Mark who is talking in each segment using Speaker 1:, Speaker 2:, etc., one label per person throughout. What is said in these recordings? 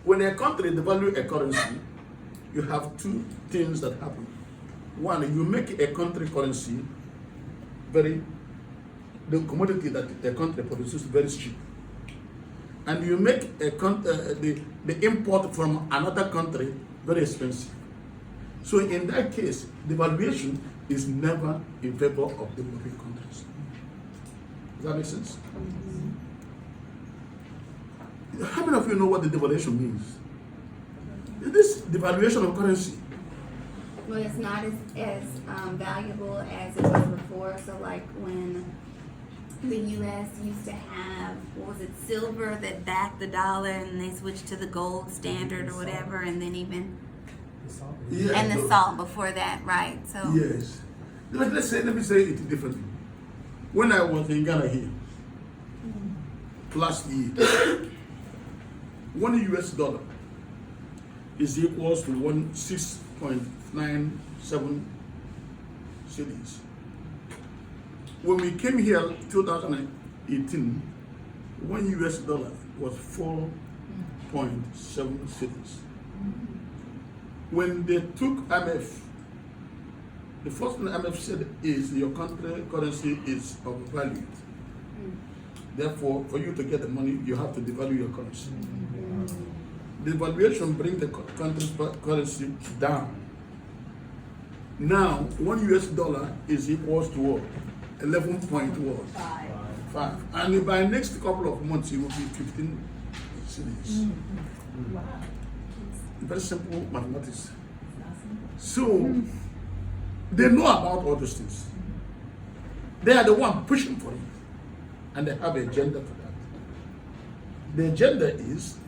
Speaker 1: When a country devalue a currency, you have two things that happen. One, you make a country currency the commodity that the country produces very cheap. And you make the import from another country very expensive. So in that case, devaluation is never in favor of developing countries. Does that make sense? How many of you know what the devaluation means? This devaluation of currency.
Speaker 2: Well, it's not as valuable as it was before. So like when the U.S. used to have, what was it, silver that backed the dollar, and they switched to the gold standard or whatever, and then even and the salt before that, right? So
Speaker 1: yes. But let me say it differently. When I was in Ghana here last year, $1 US is equals to 6.97 cities. When we came here 2018, $1 US was 4.7 cities. When they took IMF, the first thing IMF said is your country currency is overvalued. Therefore, for you to get the money, you have to devalue your currency. Devaluation brings the country's currency down. Now, $1 US is equals to what? 11.5. And by next couple of months, it will be 15 cities. Very simple mathematics. So, they know about all those things. They are the one pushing for it. And they have an agenda for that. The agenda is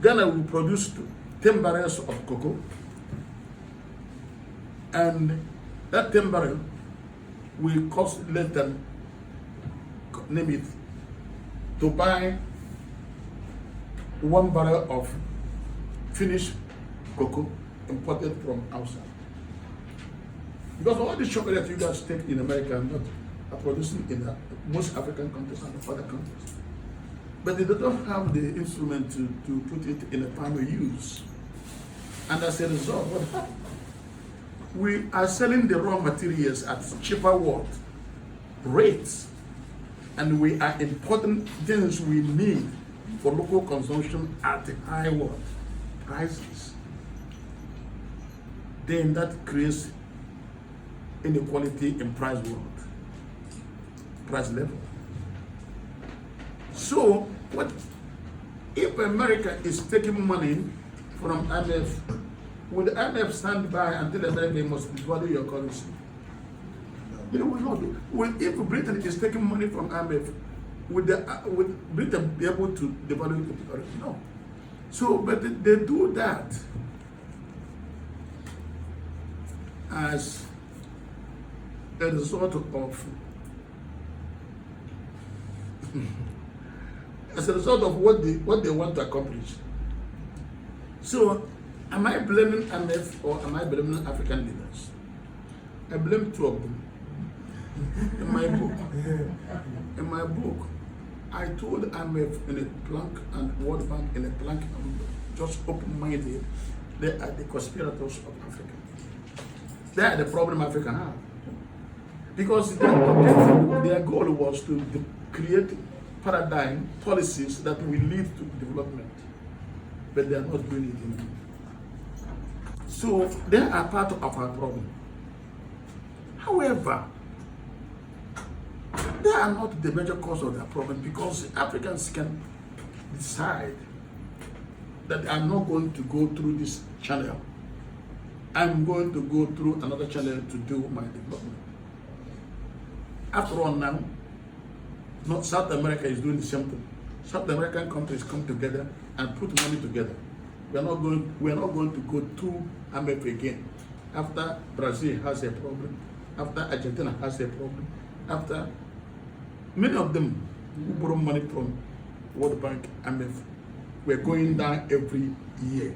Speaker 1: Ghana will produce 10 barrels of cocoa, and that 10 barrel will cost less than, name it, to buy 1 barrel of finished cocoa imported from outside. Because all the chocolate you guys take in America are producing in most African countries and other countries. But they don't have the instrument to put it in a final use. And as a result, what happened? We are selling the raw materials at cheaper rates, and we are importing things we need for local consumption at high prices. Then that creates inequality in price level. So, what if America is taking money from IMF? Would IMF stand by until America must devalue your currency? They will not do. If Britain is taking money from IMF, would Britain be able to devalue the currency? No. So, but they do that as a result of what they want to accomplish. So, am I blaming IMF or am I blaming African leaders? I blame two of them. In my book, I told IMF in a plank and World Bank in a plank, just open-minded, they are the conspirators of Africa. They are the problem Africa have. Because their goal was to create paradigm policies that will lead to development, but they are not doing it anymore. So they are part of our problem. However, they are not the major cause of their problem, because Africans can decide that I'm not going to go through this channel. I'm going to go through another channel to do my development. After all, now, South America is doing the same thing. South American countries come together and put money together. We are not going to go to IMF again. After Brazil has a problem, after Argentina has a problem, after many of them who borrow money from World Bank, IMF, were going down every year.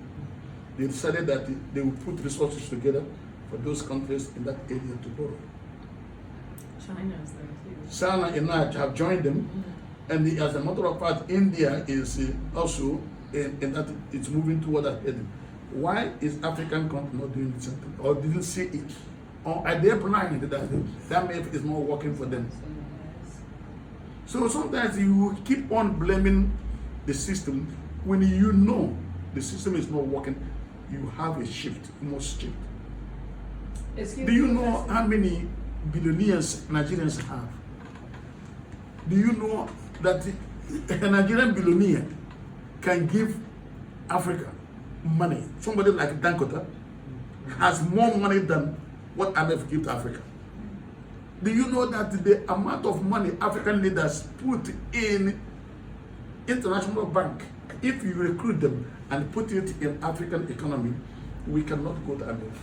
Speaker 1: They decided that they would put resources together for those countries in that area to borrow.
Speaker 3: China is there too.
Speaker 1: China and I have joined them, and as a matter of fact, India is also and that it's moving toward that heading. Why is African country not doing something or didn't see it? Or are they blind that that MF is not working for them? So sometimes you keep on blaming the system when you know the system is not working. You have a shift, you must shift.
Speaker 3: Excuse
Speaker 1: Do you
Speaker 3: me,
Speaker 1: know
Speaker 3: Professor.
Speaker 1: how many billionaires Nigerians have? Do you know that a Nigerian billionaire can give Africa money? Somebody like Dangote has more money than what IMF gives to Africa. Do you know that the amount of money African leaders put in international bank, if you recruit them and put it in African economy, we cannot go to IMF.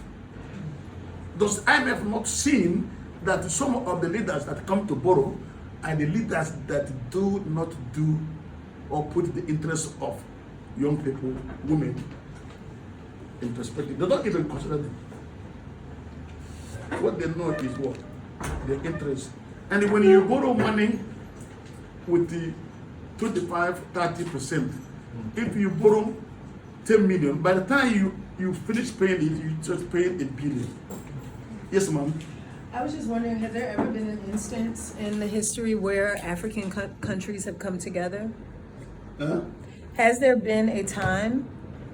Speaker 1: Does IMF not seen that some of the leaders that come to borrow are the leaders that do not do or put the interests of young people, women in perspective? They don't even consider them. What they know is what? The interest. And when you borrow money with the 25-30%, if you borrow 10 million, by the time you finish paying it, you just pay $1 billion. Yes, ma'am.
Speaker 3: I was just wondering, has there ever been an instance in the history where African countries have come together? Has there been a time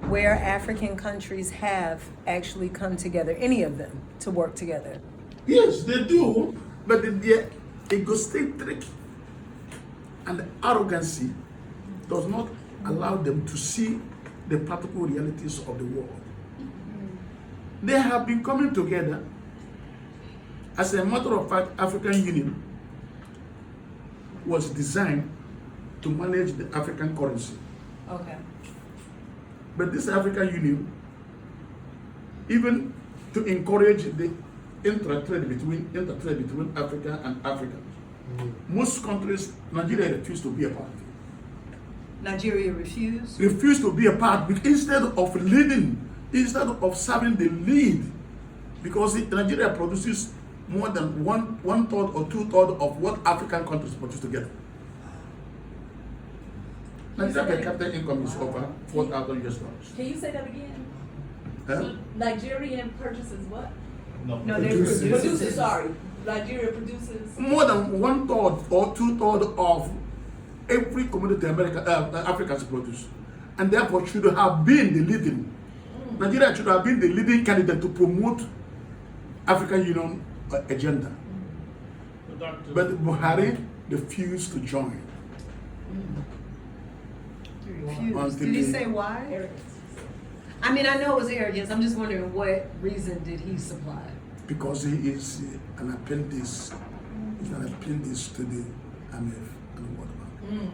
Speaker 3: where African countries have actually come together, any of them, to work together?
Speaker 1: Yes, they do, but their egocentric and arrogancy does not allow them to see the practical realities of the world. They have been coming together. As a matter of fact, African Union was designed to manage the African currency.
Speaker 3: Okay.
Speaker 1: But this African Union, even to encourage the intertrade between Africa and Africa, most countries, Nigeria refused to be a part of it.
Speaker 3: Nigeria refused?
Speaker 1: Refused to be a part instead of leading, instead of serving the lead, because Nigeria produces more than one third or 2/3 of what African countries produce together. Nigeria per capita income is over $4,000.
Speaker 4: Can you say that again?
Speaker 1: Huh?
Speaker 4: Nigerian purchases what?
Speaker 3: No, they
Speaker 4: Produces, sorry. Nigeria produces.
Speaker 1: More than 1/3 or 2/3 of every commodity Africans produce, and therefore should have been the leading. Nigeria should have been the leading candidate to promote African Union agenda. But Buhari refused to join.
Speaker 3: Refused. Did he say why? I mean, I know it was arrogance. I'm just wondering what reason did he supply?
Speaker 1: Because he is an appendix. He's an appendix to the IMF and the World Bank.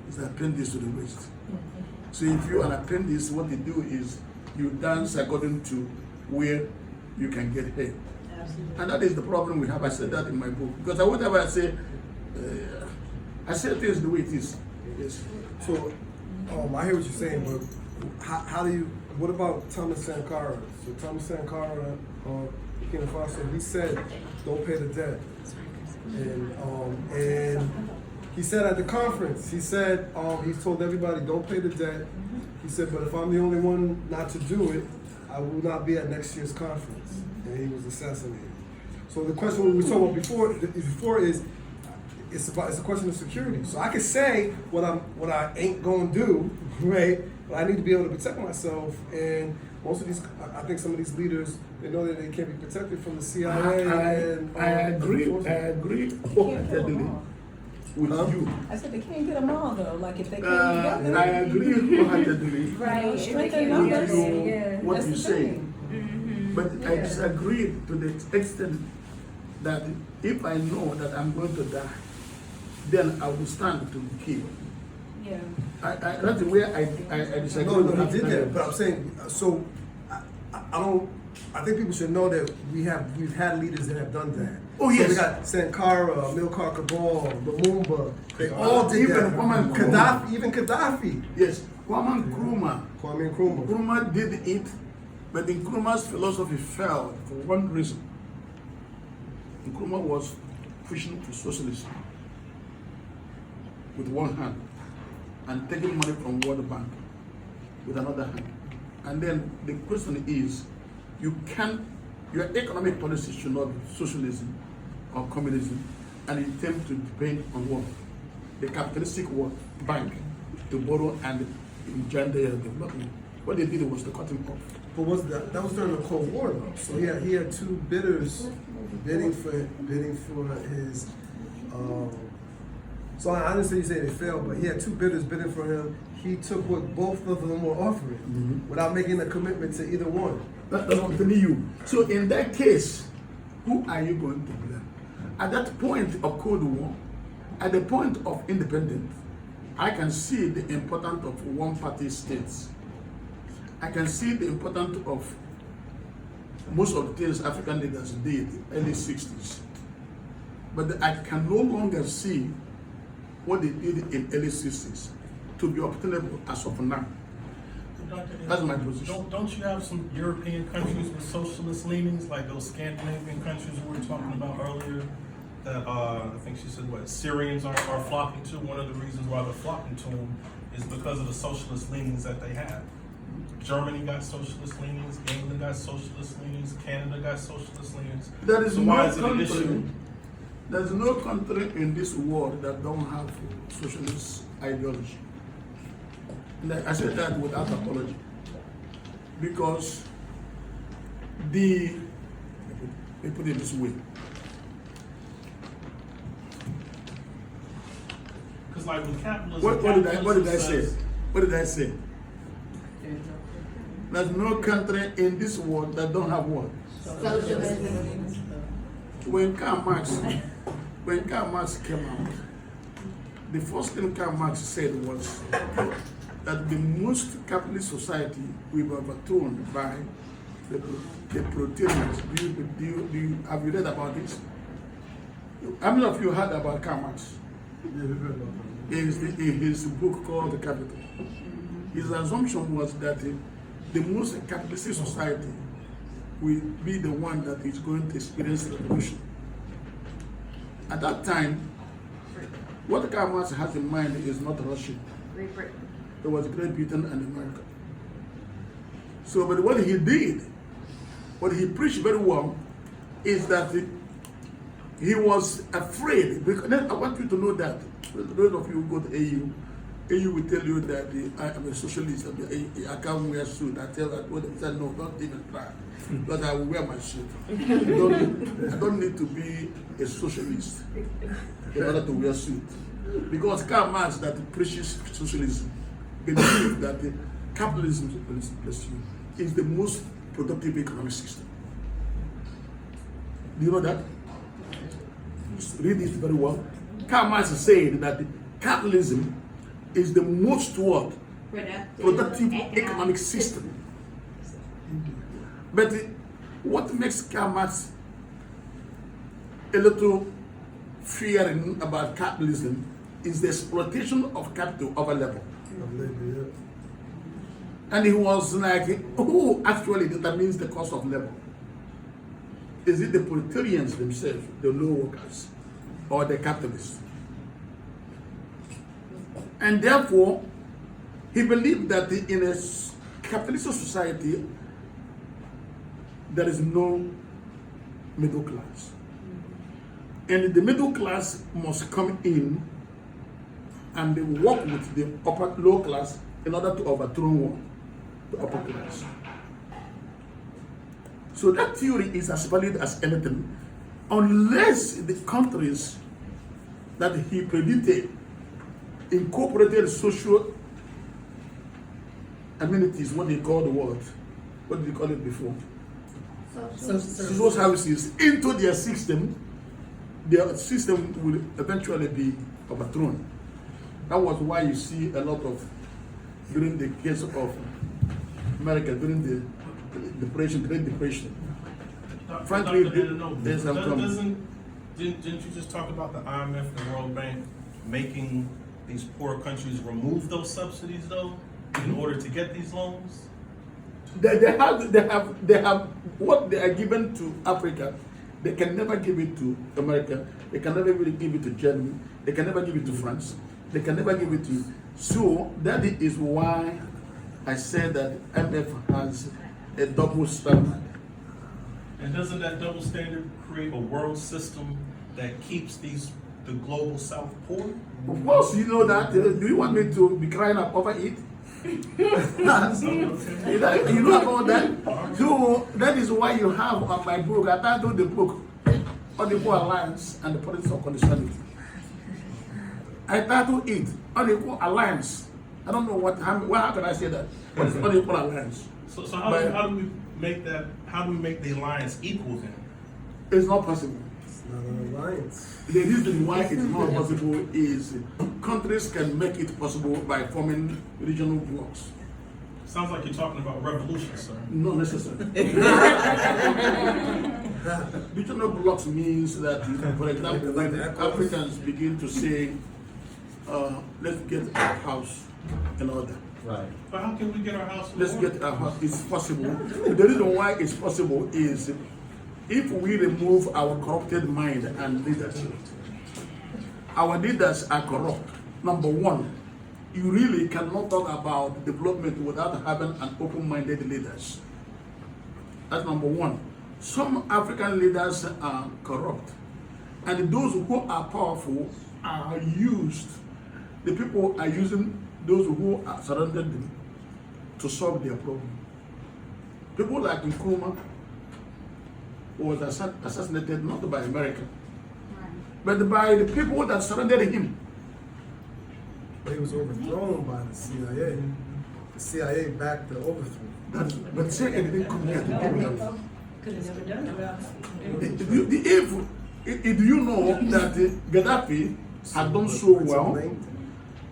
Speaker 1: He's an appendix to the West. So if you're an appendix, what they do is you dance according to where you can get head.
Speaker 3: Absolutely.
Speaker 1: And that is the problem we have. I said that in my book. Because whatever I say things the way it is. Yes.
Speaker 5: So, I hear what you're saying, but how do you, what about Thomas Sankara? So Thomas Sankara, Burkina Faso, he said, don't pay the debt. And he said at the conference, he said, he told everybody, don't pay the debt. He said, but if I'm the only one not to do it, I will not be at next year's conference. And he was assassinated. So the question we were talking about before is, it's a question of security. So I can say what I ain't gonna do, right? But I need to be able to protect myself. And most of these, I think some of these leaders, they know that they can't be protected from the CIA.
Speaker 1: I agree wholeheartedly with you.
Speaker 3: I said they can't get them all though. Like if they can't get them,
Speaker 1: I agree wholeheartedly
Speaker 3: right? Strength
Speaker 2: They
Speaker 3: in
Speaker 2: can't
Speaker 3: numbers.
Speaker 1: with you,
Speaker 3: Yeah,
Speaker 1: what
Speaker 3: that's
Speaker 1: you
Speaker 3: the
Speaker 1: say.
Speaker 3: thing.
Speaker 1: But I disagree to the extent that if I know that I'm going to die, then I will stand to be killed.
Speaker 3: Yeah.
Speaker 1: That's the way I disagree.
Speaker 5: No,
Speaker 1: with
Speaker 5: he did
Speaker 1: African
Speaker 5: that.
Speaker 1: leaders.
Speaker 5: But I'm saying, so I think people should know that we've had leaders that have done that.
Speaker 1: Oh,
Speaker 5: So
Speaker 1: yes.
Speaker 5: we got Sankara, Amilcar Cabral, Lumumba. They all did
Speaker 1: Even
Speaker 5: that.
Speaker 1: Kwame
Speaker 5: Gaddafi, even Gaddafi.
Speaker 1: Yes, Kwame Nkrumah.
Speaker 5: Kwame Nkrumah.
Speaker 1: Nkrumah did it, but Nkrumah's philosophy failed for one reason. Nkrumah was pushing for socialism with one hand and taking money from World Bank with another hand. And then the question is, your economic policy should not be socialism or communism, and it tends to depend on what? The capitalistic bank to borrow and enjoy their development. What they did was to cut him off.
Speaker 5: But that was during the Cold War though. So he had two bidders bidding for his. So I didn't say they failed, but he had two bidders bidding for him. He took what both of them were offering without making a commitment to either one.
Speaker 1: That's what I'm telling you. So in that case, who are you going to blame? At that point of Cold War, at the point of independence, I can see the importance of one-party states. I can see the importance of most of the things African leaders did in the early 60s. But I can no longer see what they did in early 60s to be obtainable as of now. That's my position.
Speaker 6: Don't you have some European countries with socialist leanings, like those Scandinavian countries we were talking about earlier? That I think she said, what, Syrians are flocking to? One of the reasons why they're flocking to them is because of the socialist leanings that they have. Germany got socialist leanings, England got socialist leanings, Canada got socialist leanings.
Speaker 1: There is
Speaker 6: So
Speaker 1: no
Speaker 6: why is it an
Speaker 1: country.
Speaker 6: issue?
Speaker 1: There's no country in this world that don't have socialist ideology. And I say that without apology. Because let me put it this way.
Speaker 6: Because like with capitalism,
Speaker 1: What did I say?
Speaker 6: says-
Speaker 1: What did I say? There's no country in this world that don't have what?
Speaker 2: Socialism.
Speaker 1: When Karl Marx came out, the first thing Karl Marx said was that the most capitalist society we were overthrown by the proletarians. Have you read about this? How many of you heard about Karl Marx? In his book called The Capital. His assumption was that the most capitalistic society will be the one that is going to experience revolution. At that time, what Karl Marx has in mind is not Russia. It was Great Britain and America. So, but what he did, what he preached very well, is that he was afraid. Because I want you to know that those of you who go to AU will tell you that I am a socialist. I can't wear suit. I tell that what they said, no, don't even try. Because I will wear my suit. I don't need to be a socialist in order to wear suit. Because Karl Marx that preaches socialism believes that capitalism is the most productive economic system. Do you know that? Read it very well. Karl Marx is saying that capitalism is the most productive economic system. But what makes Karl Marx a little fearing about capitalism is the exploitation of capital over level. And he was like, who actually determines the cost of labor? Is it the proletarians themselves, the low workers, or the capitalists? And therefore, he believed that in a capitalist society, there is no middle class. And the middle class must come in and work with the low class in order to overthrow the upper class. So that theory is as valid as anything, unless the countries that he predicted incorporated social amenities, what they call the world, what did they call it before? Social services into their system will eventually be overthrown. That was why you see a lot of, during the case of America, during the Great Depression. Frankly, there's some problem.
Speaker 6: Didn't you just talk about the IMF and the World Bank making these poor countries remove those subsidies though, in order to get these loans?
Speaker 1: They have what they are given to Africa. They can never give it to America. They can never really give it to Germany. They can never give it to France. They can never give it to you. So that is why I said that MF has a double standard.
Speaker 6: And doesn't that double standard create a world system that keeps the global South poor?
Speaker 1: Of course, you know that. Do you want me to be crying up over it? You know about that? So that is why you have on my book, I titled the book, Unequal Alliance and the Politics of Conditionality. I titled it, Unequal Alliance. I don't know how can I say that? But it's Unequal Alliance.
Speaker 6: So how do we make that? How do we make the alliance equal then?
Speaker 1: It's not possible.
Speaker 5: It's not an alliance.
Speaker 1: The reason why it's not possible is countries can make it possible by forming regional blocks.
Speaker 6: Sounds like you're talking about revolution, sir.
Speaker 1: Not necessarily. Regional blocks means that, for example, when Africans begin to say, let's get our house in order.
Speaker 6: Right. But how can we get our house in
Speaker 1: Let's
Speaker 6: order?
Speaker 1: get our house. It's possible. The reason why it's possible is if we remove our corrupted mind and leadership. Our leaders are corrupt. Number one, you really cannot talk about development without having an open-minded leaders. That's number one. Some African leaders are corrupt, and those who are powerful are used. The people are using those who are surrounded them to solve their problem. People like Nkrumah was assassinated not by America, but by the people that surrounded him.
Speaker 5: But he was overthrown by the CIA. The CIA backed the overthrow.
Speaker 1: But say it didn't come here to do that.
Speaker 3: Could have never done it.
Speaker 1: Do you know that Gaddafi had done so well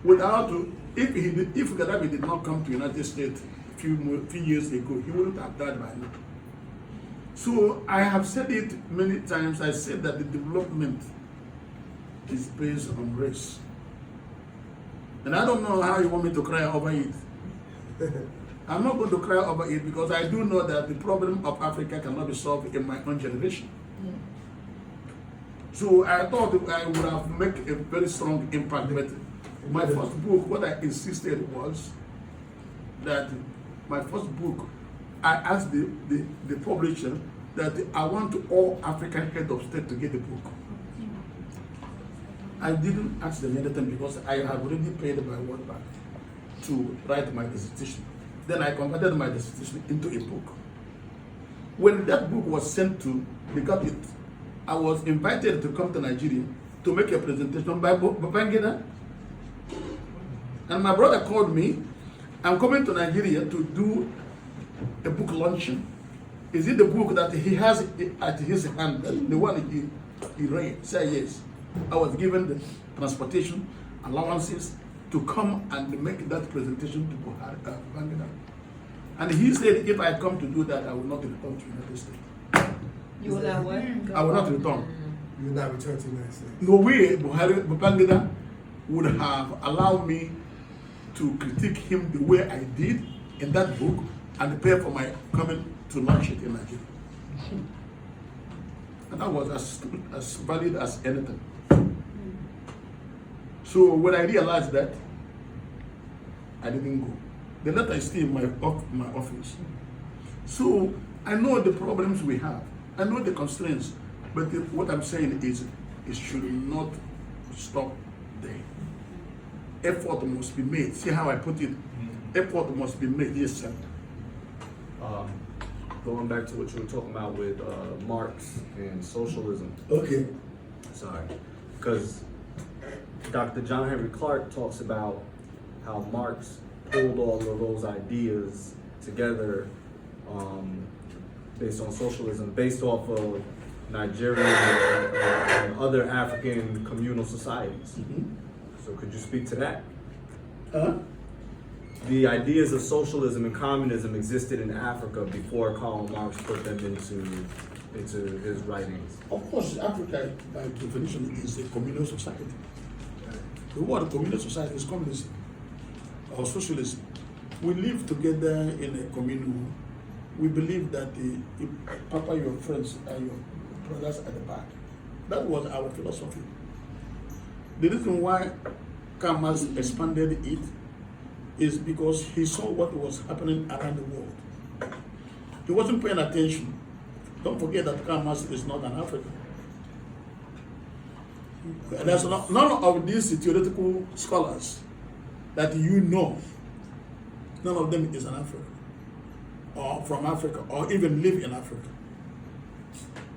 Speaker 1: without, if Gaddafi did not come to the United States a few years ago, he wouldn't have died by now. So I have said it many times. I said that the development is based on race. And I don't know how you want me to cry over it. I'm not going to cry over it because I do know that the problem of Africa cannot be solved in my own generation. So I thought I would have made a very strong impact. But my first book, what I insisted was that my first book, I asked the publisher that I want all African head of state to get the book. I didn't ask them anything because I have already paid my World Bank to write my dissertation. Then I converted my dissertation into a book. When that book was sent to the government, I was invited to come to Nigeria to make a presentation by Babangida. And my brother called me, I'm coming to Nigeria to do a book launching. Is it the book that he has at his hand, the one he read? Say yes. I was given the transportation allowances to come and make that presentation to Babangida. And he said if I come to do that, I will not return to the United States.
Speaker 3: You will not what?
Speaker 1: I will not return.
Speaker 5: You will not return to the United States.
Speaker 1: No way Babangida would have allowed me to critique him the way I did in that book and pay for my coming to launch it in Nigeria. And that was as valid as anything. So when I realized that, I didn't go. The letter is still in my office. So I know the problems we have. I know the constraints. But what I'm saying is, it should not stop there. Effort must be made. See how I put it? Effort must be made. Yes, sir.
Speaker 7: Going back to what you were talking about with Marx and socialism.
Speaker 1: Okay.
Speaker 7: Sorry. Because Dr. John Henry Clark talks about how Marx pulled all of those ideas together based on socialism, based off of Nigerian and other African communal societies. So could you speak to that? The ideas of socialism and communism existed in Africa before Karl Marx put them into his writings.
Speaker 1: Of course, Africa, by definition, is a communal society. The word communal society is communism or socialism. We live together in a communal. We believe that if Papa, your friends, and your brothers at the back. That was our philosophy. The reason why Karl Marx expanded it is because he saw what was happening around the world. He wasn't paying attention. Don't forget that Karl Marx is not an African. There's none of these theoretical scholars that you know, none of them is an African, or from Africa, or even live in Africa.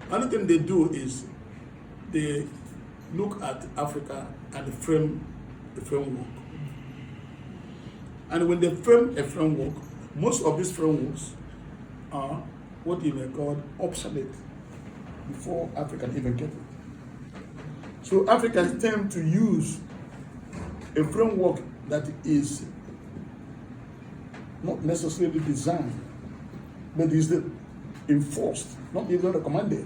Speaker 1: Another thing they do is they look at Africa and frame the framework. And when they frame a framework, most of these frameworks are what you may call obsolete before Africa even get it. So Africans tend to use a framework that is not necessarily designed, but is enforced, not even recommended.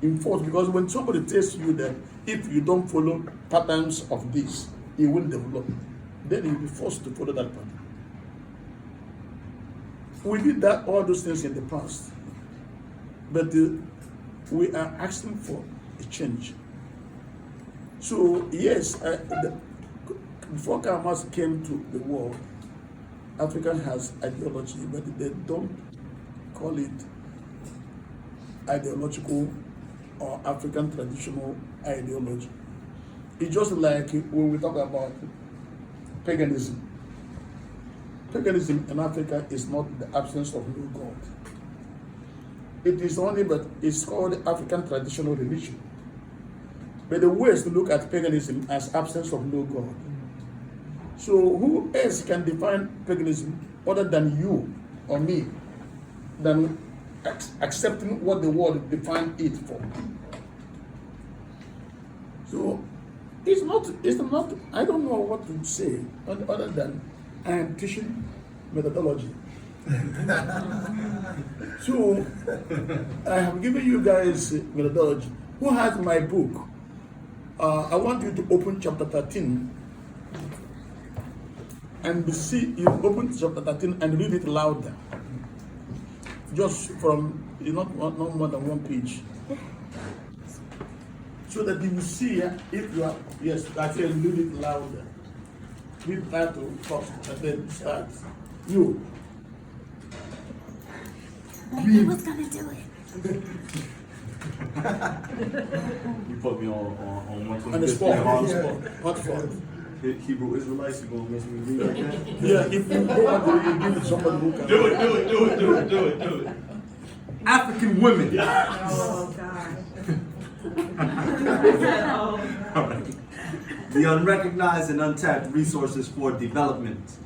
Speaker 1: Enforced, because when somebody tells you that if you don't follow patterns of this, it will develop, then you'll be forced to follow that pattern. We did that, all those things in the past, but we are asking for a change. So yes, before Karl Marx came to the world, Africa has ideology, but they don't call it ideological or African traditional ideology. It's just like when we talk about paganism. Paganism in Africa is not the absence of no God. It is only, but it's called African traditional religion. But the West look at paganism as absence of no God. So who else can define paganism other than you or me, than accepting what the world defined it for? So it's not, I don't know what to say other than I am teaching methodology. So I have given you guys methodology. Who has my book? I want you to open chapter 13 and see, you open chapter 13 and read it louder. Just from, not more than one page. So that you will see if you are, yes, I say read it louder. Read that to first and then start. You.
Speaker 2: He was gonna do it.
Speaker 7: You put me on one
Speaker 1: On the spot, on the spot, hot spot.
Speaker 7: Hebrew Israelites, you gonna make me read like that?
Speaker 1: Yeah, if you go out there, you give it somebody who can.
Speaker 6: Do it.
Speaker 7: African women.
Speaker 3: Oh, God.
Speaker 7: All right. The unrecognized and untapped resources for development.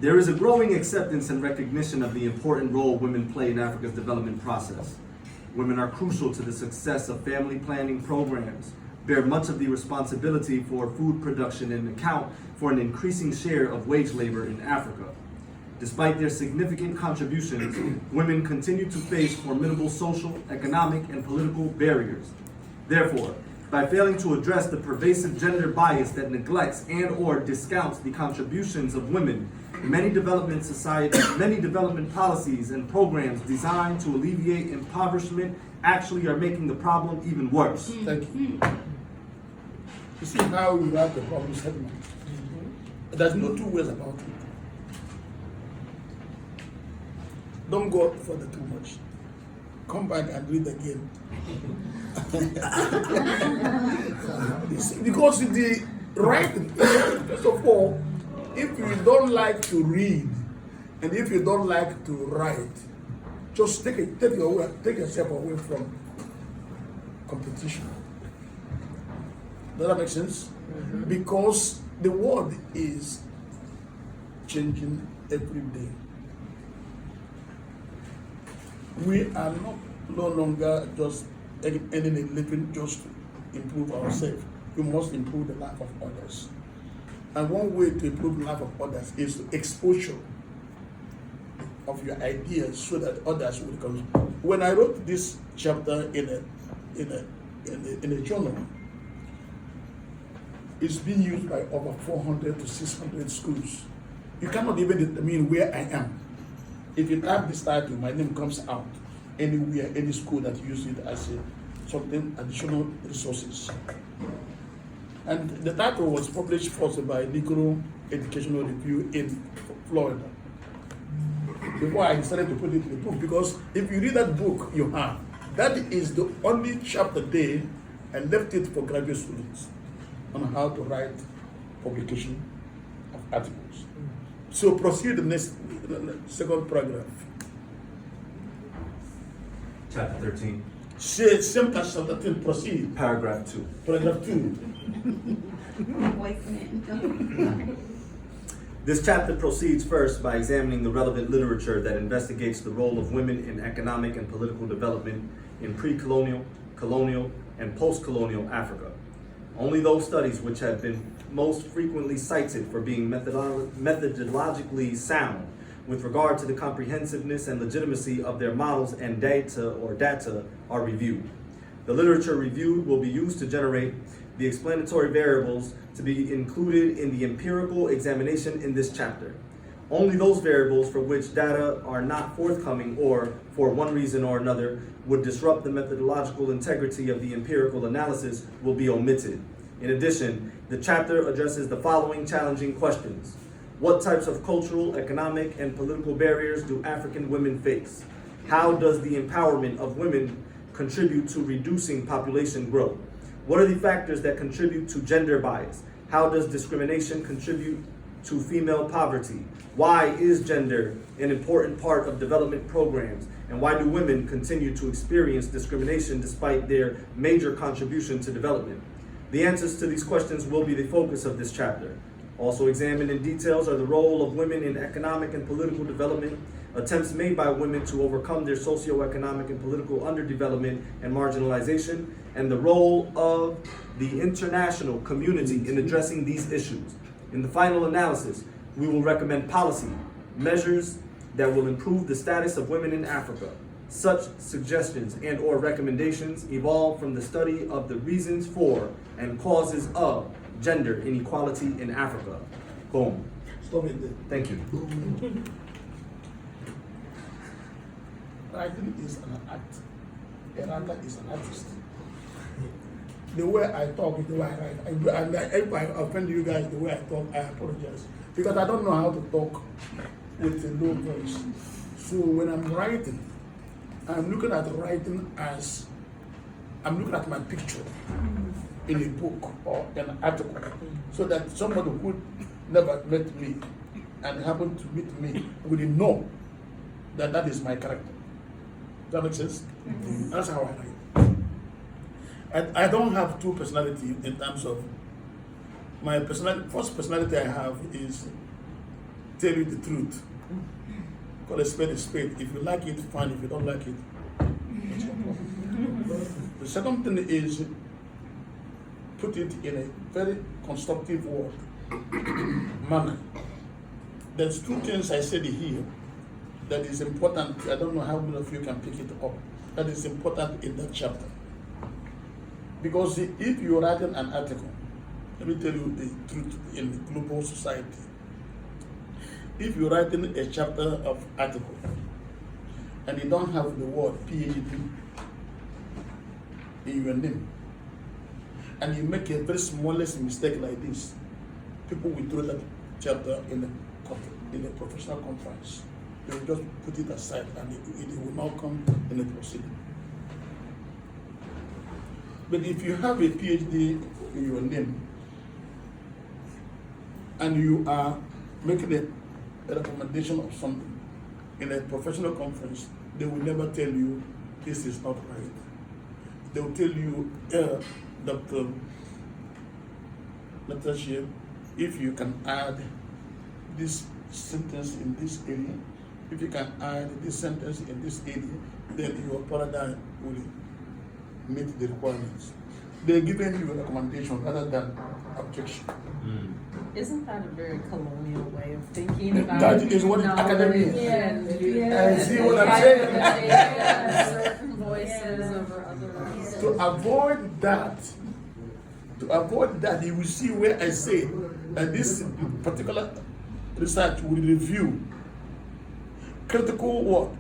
Speaker 7: There is a growing acceptance and recognition of the important role women play in Africa's development process. Women are crucial to the success of family planning programs, bear much of the responsibility for food production, and account for an increasing share of wage labor in Africa. Despite their significant contributions, women continue to face formidable social, economic, and political barriers. Therefore, by failing to address the pervasive gender bias that neglects and/or discounts the contributions of women, many development policies and programs designed to alleviate impoverishment actually are making the problem even worse.
Speaker 1: Thank you. You see how you have the problem settlement. There's no two ways about it. Don't go further too much. Come back and read again. You see, because the writing, first of all, if you don't like to read and if you don't like to write, just take yourself away from competition. Does that make sense? Mm-hmm. Because the world is changing every day. We are no longer just earning a living just to improve ourselves. We must improve the life of others. And one way to improve the life of others is to exposure of your ideas so that others will come. When I wrote this chapter in a journal, it's being used by over 400 to 600 schools. You cannot even determine where I am. If you type this title, my name comes out anywhere, any school that use it as something additional resources. And the title was published first by Negro educational review in Florida. Before I decided to put it in the book, because if you read that book, that is the only chapter there, and left it for graduate students on how to write publication of articles. So proceed the next second paragraph.
Speaker 7: Chapter 13,
Speaker 1: Say same as chapter 13, proceed.
Speaker 7: paragraph 2.
Speaker 1: Paragraph 2.
Speaker 7: This chapter proceeds first by examining the relevant literature that investigates the role of women in economic and political development in pre-colonial, colonial, and post-colonial Africa. Only those studies which have been most frequently cited for being methodologically sound with regard to the comprehensiveness and legitimacy of their models and data are reviewed. The literature reviewed will be used to generate the explanatory variables to be included in the empirical examination in this chapter. Only those variables for which data are not forthcoming or, for one reason or another, would disrupt the methodological integrity of the empirical analysis will be omitted. In addition, the chapter addresses the following challenging questions. What types of cultural, economic, and political barriers do African women face? How does the empowerment of women contribute to reducing population growth? What are the factors that contribute to gender bias? How does discrimination contribute to female poverty? Why is gender an important part of development programs? And why do women continue to experience discrimination despite their major contribution to development? The answers to these questions will be the focus of this chapter. Also examined in details are the role of women in economic and political development, attempts made by women to overcome their socioeconomic and political underdevelopment and marginalization, and the role of the international community in addressing these issues. In the final analysis, we will recommend policy measures that will improve the status of women in Africa. Such suggestions and or recommendations evolve from the study of the reasons for and causes of gender inequality in Africa. Boom.
Speaker 1: Stop it there.
Speaker 7: Thank you.
Speaker 1: Writing is an act. A writer is an artist. The way I talk is the way I write. And if I offend you guys the way I talk, I apologize. Because I don't know how to talk with a low voice. So when I'm writing, I'm looking at writing as I'm looking at my picture in a book or an article, so that somebody who never met me and happened to meet me will know that that is my character. Does that make sense? Mm-hmm. That's how I write. And I don't have two personalities in terms of my personality. First personality I have is tell you the truth. Call a spade a spade. If you like it, fine. If you don't like it, it's your problem. The second thing is put it in a very constructive word manner. There's two things I said here that is important. I don't know how many of you can pick it up. That is important in that chapter. Because if you're writing an article, let me tell you the truth in the global society. If you're writing a chapter of article and you don't have the word PhD in your name, and you make a very smallest mistake like this, people will throw that chapter in a professional conference. They will just put it aside and it will not come in the proceeding. But if you have a PhD in your name and you are making a recommendation of something in a professional conference, they will never tell you this is not right. They will tell you, Dr. Natasha, if you can add this sentence in this area, if you can add this sentence in this area, then your paradigm will meet the requirements. They're giving you a recommendation rather than objection.
Speaker 3: Isn't that a very colonial way of thinking about
Speaker 1: That is what academia is.
Speaker 3: Yeah.
Speaker 1: See what I'm saying?
Speaker 3: Certain voices over others.
Speaker 1: To avoid that, you will see where I say that this particular research will review critical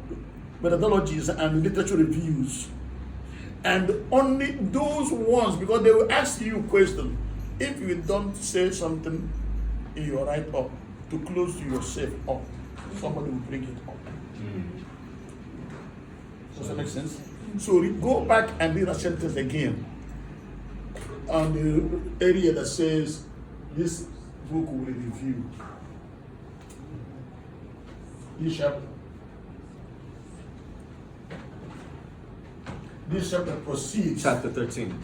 Speaker 1: methodologies and literature reviews. And only those ones, because they will ask you a question. If you don't say something in your right up to close yourself up, somebody will bring it up. Does that make sense? So go back and read that sentence again on the area that says this book will review. This chapter proceeds.
Speaker 7: Chapter 13,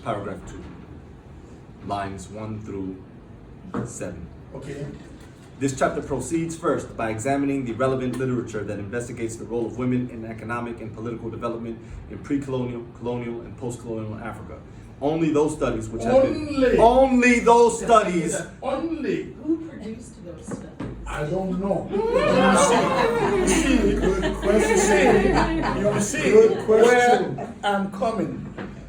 Speaker 7: paragraph 2, lines 1 through 7.
Speaker 1: Okay.
Speaker 7: This chapter proceeds first by examining the relevant literature that investigates the role of women in economic and political development in pre-colonial, colonial, and post-colonial Africa. Only those studies which have been... Only those studies...
Speaker 1: Only.
Speaker 4: Who produced those studies?
Speaker 1: I don't know. You see,
Speaker 5: Good question.
Speaker 1: you see
Speaker 5: Good question.
Speaker 1: where I'm coming.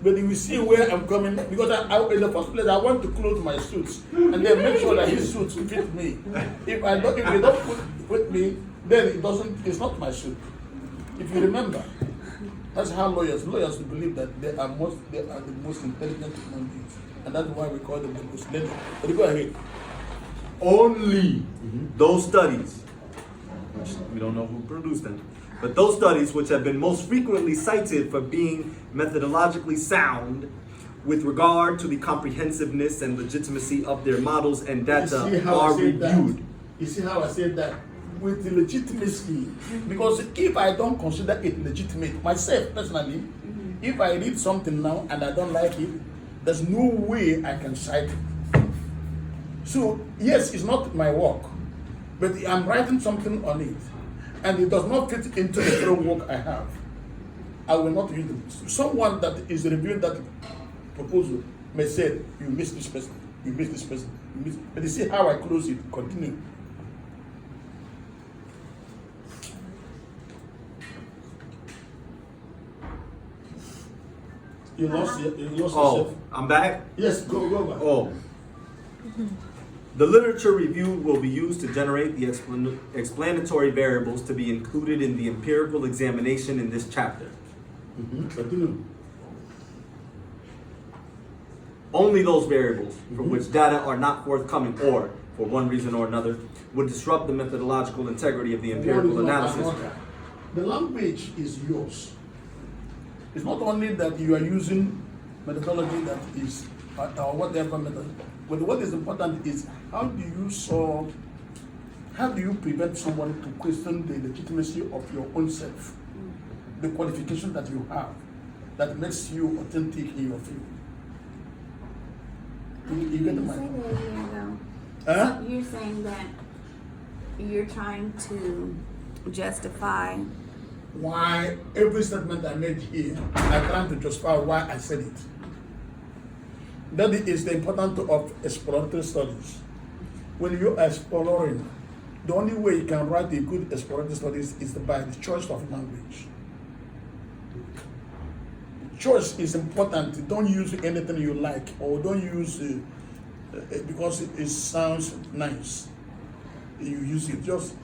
Speaker 1: But you see where I'm coming, because I, in the first place, I want to clothe my suits and then make sure that his suits fit me. If they don't put me, then it's not my suit. If you remember, that's how lawyers believe that they are the most intelligent human beings, and that's why we call them the most learned. But go ahead.
Speaker 7: Only those studies, which we don't know who produced them, but those studies which have been most frequently cited for being methodologically sound with regard to the comprehensiveness and legitimacy of their models and data are reviewed.
Speaker 1: You see how I said that? With the legitimacy. Because if I don't consider it legitimate, myself personally, if I read something now and I don't like it, there's no way I can cite it. So, yes, it's not my work, but I'm writing something on it, and it does not fit into the framework I have. I will not use it. Someone that is reviewing that proposal may say, you missed this person, you missed this person, you missed. But you see how I close it, continue. You lost yourself?
Speaker 7: I'm back?
Speaker 1: Yes, go back.
Speaker 7: Oh. The literature reviewed will be used to generate the explanatory variables to be included in the empirical examination in this chapter.
Speaker 1: Continue.
Speaker 7: Only those variables from which data are not forthcoming or, for one reason or another, would disrupt the methodological integrity of the empirical analysis.
Speaker 1: The language is yours. It's not only that you are using methodology that is, or whatever method, but what is important is how do you prevent someone to question the legitimacy of your own self, the qualification that you have, that makes you authentic in your field. You get my point?
Speaker 2: So you're saying that you're trying to justify
Speaker 1: Why every statement I made here, I'm trying to justify why I said it. That is the importance of exploratory studies. When you are exploring, the only way you can write a good exploratory studies is by the choice of language. Choice is important. Don't use anything you like, or don't use because it sounds nice. You use it. Just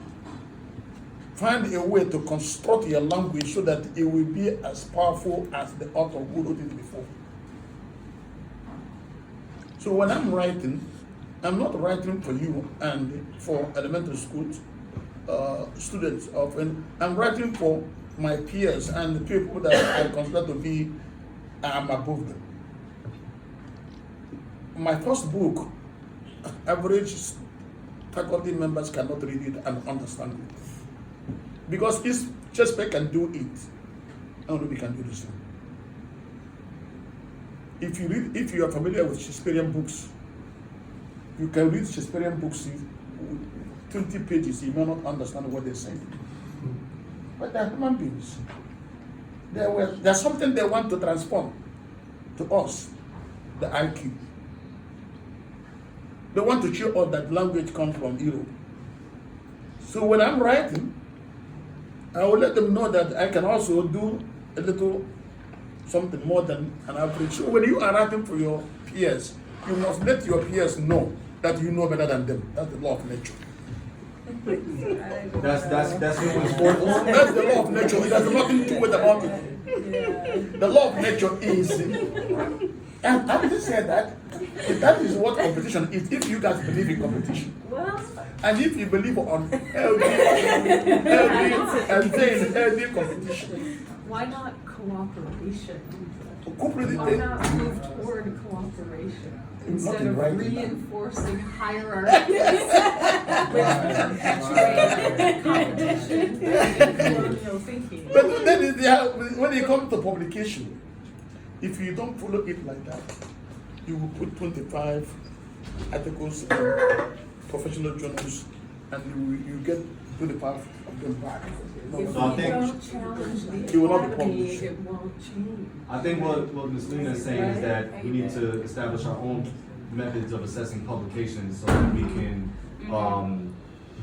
Speaker 1: find a way to construct your language so that it will be as powerful as the author who wrote it before. So when I'm writing, I'm not writing for you and for elementary school students. Often I'm writing for my peers and the people that I consider to be above them. My first book, average faculty members cannot read it and understand it. Because if Shakespeare can do it, Anunobi can do the same. If you are familiar with Shakespearean books, you can read Shakespearean books with 20 pages, you may not understand what they're saying. But they're human beings. There's something they want to transform to us, the IQ. They want to show us that language comes from Europe. So when I'm writing, I will let them know that I can also do a little something more than an average. So when you are writing for your peers, you must let your peers know that you know better than them. That's the law of nature.
Speaker 7: That's human sport.
Speaker 1: That's the law of nature. It has nothing to do with about it. The law of nature is, and I didn't say that. That is what competition is. If you guys believe in competition,
Speaker 4: Well,
Speaker 1: and if you believe on healthy competition,
Speaker 8: Why not cooperation? Why
Speaker 1: cooperative.
Speaker 8: not move toward cooperation instead
Speaker 1: Nothing
Speaker 8: of
Speaker 1: right with that.
Speaker 8: reinforcing hierarchies which perpetuate competition and colonial thinking?
Speaker 1: But then when it comes to publication, if you don't follow it like that, you will put 25 articles in professional journals, and you get 25 of them back. No,
Speaker 8: If we
Speaker 7: So I think-
Speaker 8: don't challenge the
Speaker 1: It will not be
Speaker 8: academy,
Speaker 1: published.
Speaker 8: it won't change.
Speaker 7: I think what Ms. Lena is saying is that we need to establish our own methods of assessing publications so that we can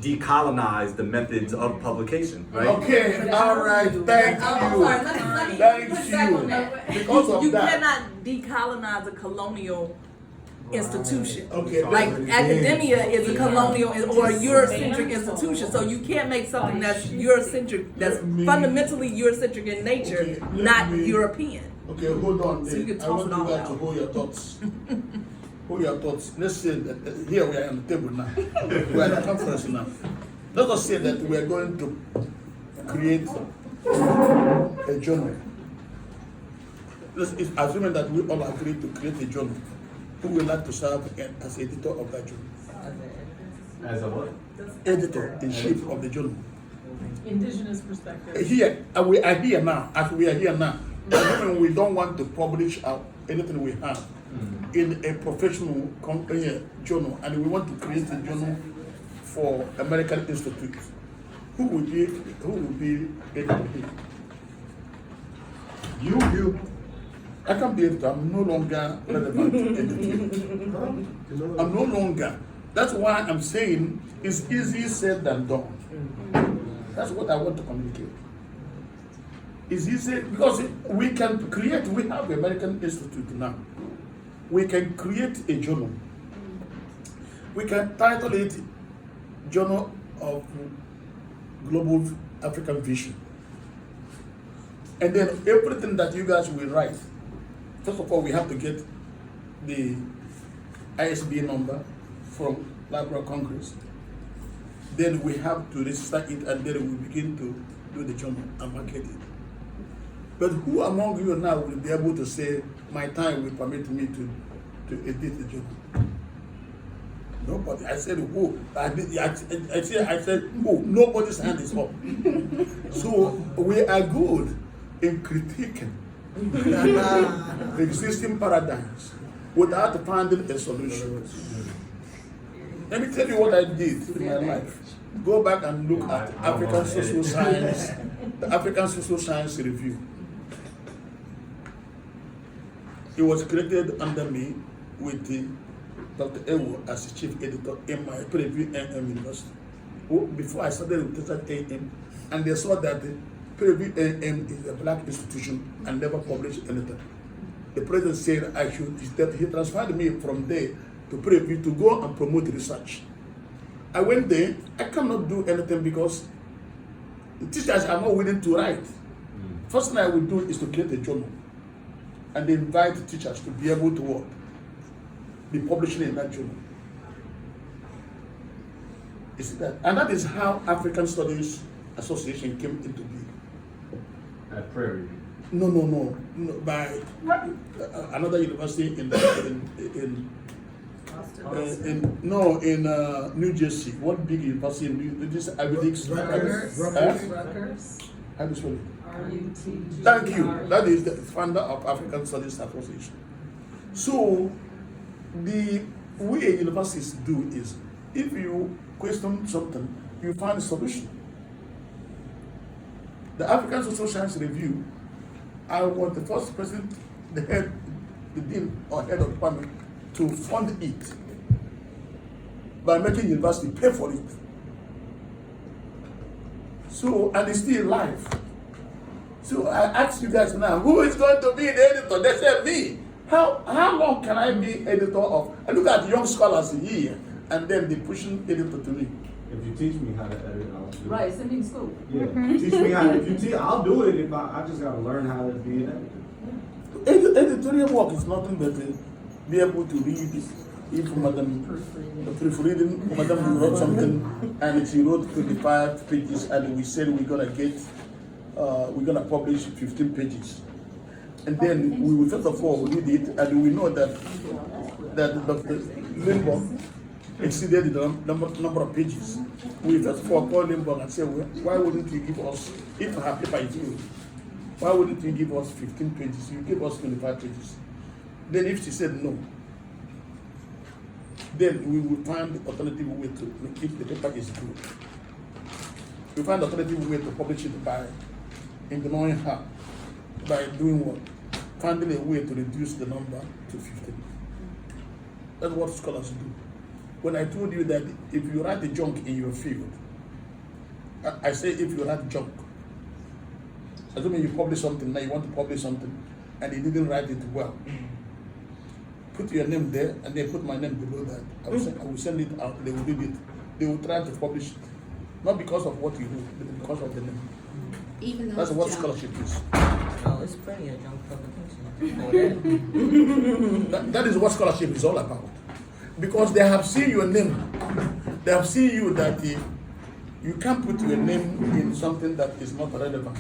Speaker 7: decolonize the methods of publication, right?
Speaker 1: Okay, all right, thank
Speaker 4: I'm sorry,
Speaker 1: you.
Speaker 4: let me
Speaker 1: Thank
Speaker 4: push back on
Speaker 1: you.
Speaker 4: that.
Speaker 1: Because of
Speaker 4: You
Speaker 1: that.
Speaker 4: cannot decolonize a colonial institution.
Speaker 1: Okay.
Speaker 4: Like academia is a colonial or a Eurocentric institution, so you can't make something that's Eurocentric, that's fundamentally Eurocentric in nature,
Speaker 1: Okay, let
Speaker 4: not
Speaker 1: me-
Speaker 4: European.
Speaker 1: Okay, hold on.
Speaker 4: So you can
Speaker 1: I
Speaker 4: toss
Speaker 1: want
Speaker 4: it
Speaker 1: you
Speaker 4: all
Speaker 1: guys to
Speaker 4: out.
Speaker 1: hold your thoughts. Hold your thoughts. Let's say that here we are on the table now. We are at the conference now. Let us say that we are going to create a journal. Assuming that we all agree to create a journal. Who would like to serve as editor of that journal?
Speaker 7: As a what?
Speaker 1: Editor in chief of the journal.
Speaker 8: Indigenous perspective.
Speaker 1: Here, we are here now, as we are here now. Assuming we don't want to publish anything we have in a professional journal, and we want to create a journal for American Institute. Who will be editor here? You. I can't be editor. I'm no longer relevant editor. I'm no longer. That's why I'm saying it's easier said than done. That's what I want to communicate. It's easy because we can create, we have the American Institute now. We can create a journal. We can title it Journal of Global African Vision. And then everything that you guys will write, first of all, we have to get the ISBN number from Library of Congress. Then we have to register it, and then we begin to do the journal and market it. But who among you now will be able to say, my time will permit me to edit the journal? Nobody. I said who? I said who? Nobody's hand is up. So we are good in critiquing the existing paradigms without finding a solution. Let me tell you what I did in my life. Go back and look at African Social Science, the African Social Science Review. It was created under me with Dr. Ewo as the chief editor in my Preview AM University. Before I started with Texas AM, and they saw that Preview AM is a black institution and never published anything. The president said he transferred me from there to Preview to go and promote research. I went there. I cannot do anything because the teachers are not willing to write. First thing I would do is to create a journal and invite teachers to be able to work, be publishing in that journal. You see that? And that is how African Studies Association came into being.
Speaker 7: At Prairie.
Speaker 1: No, by another university in New Jersey. What big university in New Jersey?
Speaker 8: Rutgers.
Speaker 1: How do you spell it?
Speaker 8: RUT.
Speaker 1: Thank you. That is the founder of African Studies Association. So, the way universities do is, if you question something, you find a solution. The African Social Science Review, I was the first person, the dean or head of department, to fund it by making university pay for it. So, and it's still live. So I ask you guys now, who is going to be the editor? They say me. How long can I be editor of? I look at young scholars here, and then they pushing editor to me.
Speaker 7: If you teach me how to edit, I'll do it.
Speaker 8: Right, sending school.
Speaker 7: Yeah. Teach me how to, if you teach, I'll do it if I just gotta learn how to be an editor.
Speaker 1: Editorial work is nothing but be able to read. If Madam proofreading, Madam wrote something and she wrote 25 pages, and we said we're gonna publish 15 pages, and then we will first of all read it, and we know that Dr. Limbaugh exceeded the number of pages. We first of all call Limbaugh and say, well, why wouldn't you give us, if her paper is good, why wouldn't you give us 15 pages? You give us 25 pages. Then if she said no, then we will find the alternative way to make if the paper is good. We find the alternative way to publish it by ignoring her, by doing what? Finding a way to reduce the number to 15. That's what scholars do. When I told you that if you write a junk in your field, I say if you write junk, assuming you publish something, now you want to publish something, and you didn't write it well, put your name there, and then put my name below that. I will send it out, they will read it. They will try to publish it. Not because of what you do, but because of the name.
Speaker 2: Even though
Speaker 1: That's
Speaker 2: it's
Speaker 1: what
Speaker 2: junk.
Speaker 1: scholarship is.
Speaker 9: Oh, it's plenty of junk publications.
Speaker 1: That is what scholarship is all about. Because they have seen your name. They have seen you that you can't put your name in something that is not relevant.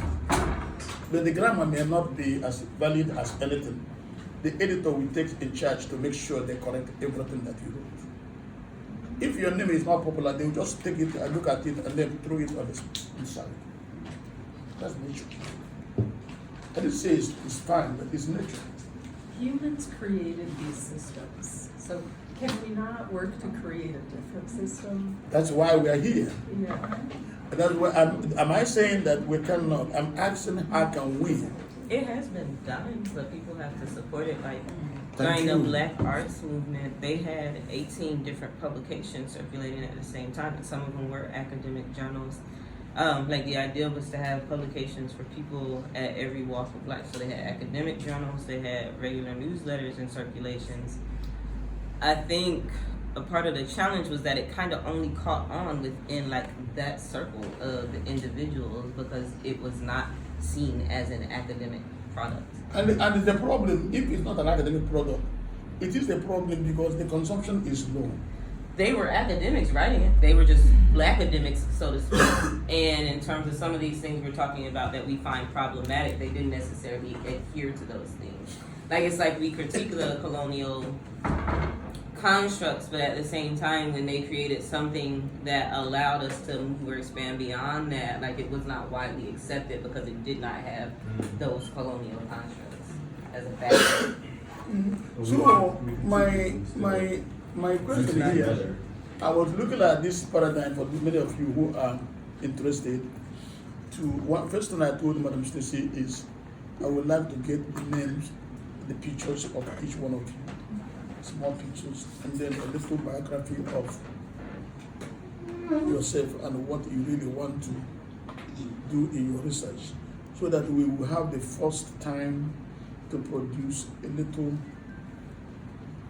Speaker 1: But the grammar may not be as valid as anything. The editor will take in charge to make sure they correct everything that you wrote. If your name is not popular, they will just take it and look at it and then throw it on the inside. That's nature. I didn't say it's fine, but it's nature.
Speaker 8: Humans created these systems, so can we not work to create a different system?
Speaker 1: That's why we are here.
Speaker 8: Yeah.
Speaker 1: That's why am I saying that we cannot? I'm asking how can we?
Speaker 9: It has been done, but people have to support it. Like
Speaker 1: Thank
Speaker 9: during the
Speaker 1: you.
Speaker 9: Black Arts Movement, they had 18 different publications circulating at the same time, and some of them were academic journals. Like the idea was to have publications for people at every walk of life. So they had academic journals, they had regular newsletters and circulations. I think a part of the challenge was that it kind of only caught on within like that circle of individuals because it was not seen as an academic product.
Speaker 1: And the problem, if it's not an academic product, it is a problem because the consumption is low.
Speaker 9: They were academics writing it. They were just black academics, so to speak. And in terms of some of these things we're talking about that we find problematic, they didn't necessarily adhere to those things. Like it's like we critique the colonial constructs, but at the same time, when they created something that allowed us to move or expand beyond that, like it was not widely accepted because it did not have those colonial constructs as a factor.
Speaker 1: So my question here, I was looking at this paradigm for many of you who are interested. First thing I told Madam Stacy is I would like to get the names, the pictures of each one of you, small pictures, and then a little biography of yourself and what you really want to do in your research, so that we will have the first time to produce a little,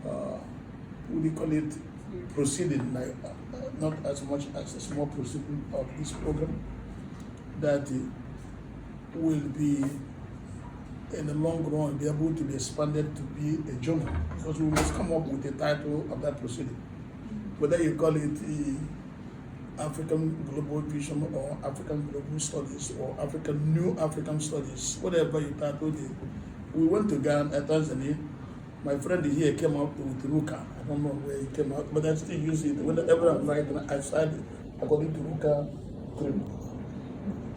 Speaker 1: what do you call it, proceeding, like not as much as a small proceeding of this program, that will be in the long run be able to be expanded to be a journal, because we must come up with a title of that proceeding, whether you call it the African Global Vision or African Global Studies or New African Studies, whatever you title it. We went to Ghana, Tanzania. My friend here came up with Ruka. I don't know where he came out, but I still use it. Whenever I'm writing, I cite it according to Ruka 3.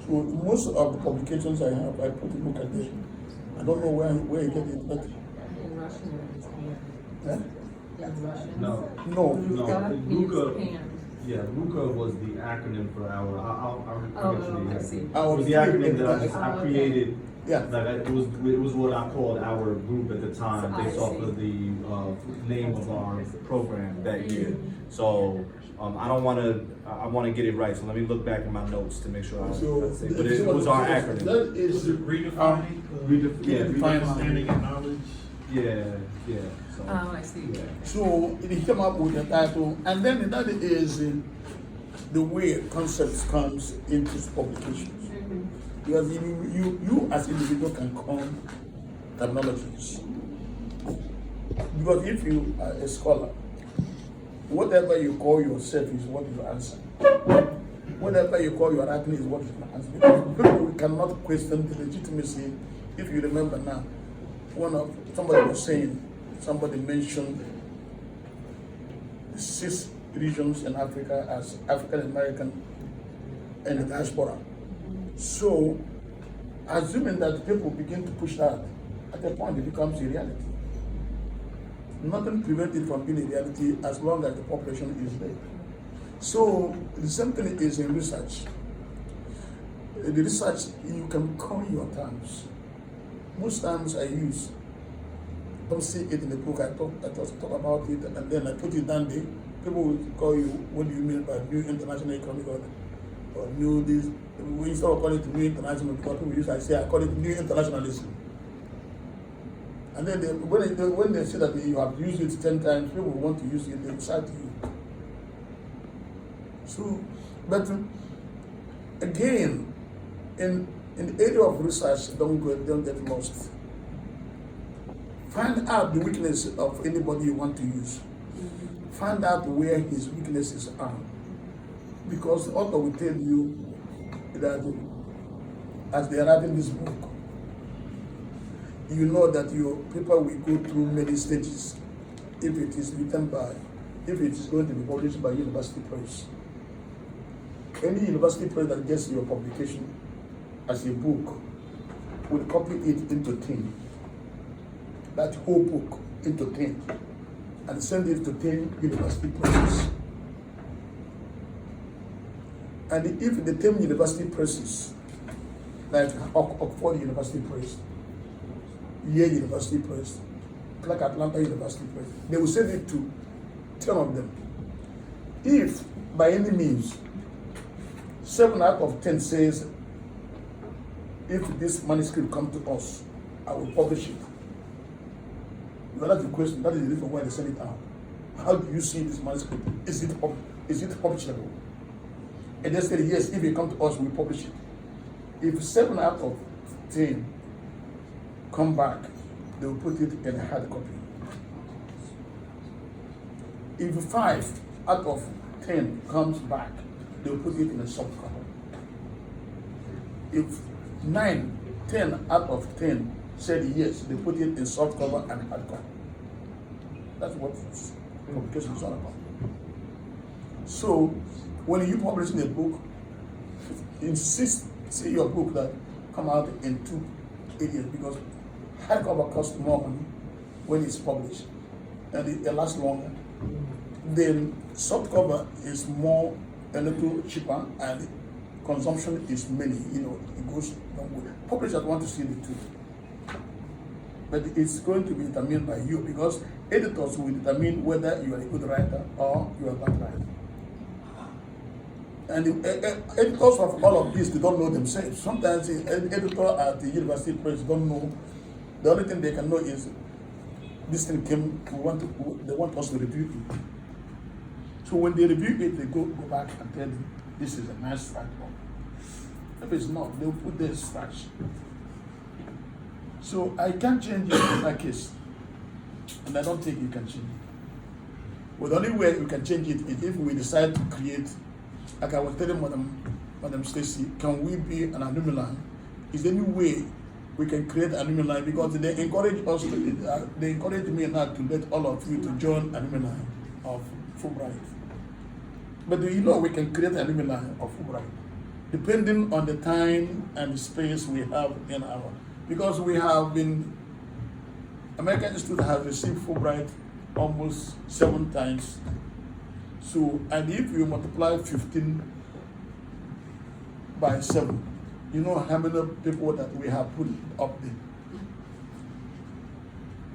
Speaker 1: So most of the publications I have, I put Ruka there. I don't know where you get it, but
Speaker 8: In Russian, it's pan.
Speaker 1: eh?
Speaker 8: In Russian.
Speaker 1: No.
Speaker 8: God means
Speaker 10: Ruka,
Speaker 8: pan.
Speaker 10: yeah, Ruka was the acronym for our, I'll get you the
Speaker 8: I see.
Speaker 10: exact. It was the acronym that I created.
Speaker 1: Yeah.
Speaker 10: Like it was what I called our group at the time, based off of the name of our program that year. So I want to get it right. So let me look back at my notes to make sure I say. But it was our acronym.
Speaker 1: That is
Speaker 6: Redefining,
Speaker 1: redefining.
Speaker 6: understanding and knowledge.
Speaker 10: Yeah. So,
Speaker 8: Oh, I see.
Speaker 10: yeah.
Speaker 1: So he came up with a title, and then that is the way concepts comes into publications. Because you as individual can come terminologies. Because if you are a scholar, whatever you call yourself is what you answer. Whatever you call your writing is what you answer. Because people cannot question the legitimacy. If you remember now, somebody was saying, somebody mentioned 6 regions in Africa as African American and the diaspora. So, assuming that people begin to push that, at a point it becomes a reality. Nothing prevents it from being a reality as long as the population is there. So, the same thing is in research. The research, you can coin your terms. Most times I don't see it in the book, I just talk about it and then I put it down there. People will call you, what do you mean by new international economic order? Or new this, we instead of calling it new international, because people usually say, I call it new internationalism. And then when they see that you have used it 10 times, people want to use it, they cite you. So, but again, in the area of research, don't get lost. Find out the weakness of anybody you want to use. Find out where his weaknesses are. Because the author will tell you that as they are writing this book, you know that your paper will go through many stages if it is going to be published by university press. Any university press that gets your publication as a book will copy it into 10. That whole book into 10 and send it to 10 university presses. And if the 10 university presses, like Oxford University Press, Yale University Press, Clark Atlanta University Press, they will send it to 10 of them. If by any means 7 out of 10 says, if this manuscript comes to us, I will publish it. Well, that's the question. That is the reason why they send it out. How do you see this manuscript? Is it publishable? And they said, yes, if it comes to us, we publish it. If 7 out of 10 come back, they will put it in a hard copy. If 5 out of 10 comes back, they will put it in a soft cover. If 9, 10 out of 10 said yes, they put it in soft cover and hard cover. That's what publication is all about. So, when you publish in a book, insist, say your book that come out in 2 areas, because hardcover costs more money when it's published and it lasts longer. Then softcover is a little cheaper and consumption is many, it goes long way. Publishers want to see the two. But it's going to be determined by you, because editors will determine whether you are a good writer or you are a bad writer. And the editors of all of this, they don't know themselves. Sometimes the editor at the university press don't know. The only thing they can know is this thing came, they want us to review it. So when they review it, they go back and tell you, this is a nice write-up. If it's not, they'll put their scratch. So I can't change it in that case. And I don't think you can change it. Well, the only way we can change it is if we decide to create, like I was telling Madam Stacy, can we be an alumni? Is there any way we can create an alumni? Because they encourage us to, they encourage me now to let all of you to join alumni of Fulbright. But we can create an alumni of Fulbright, depending on the time and the space we have in our, because we have been, American students have received Fulbright almost 7 times. So, and if you multiply 15 by 7, you know how many people that we have put up there.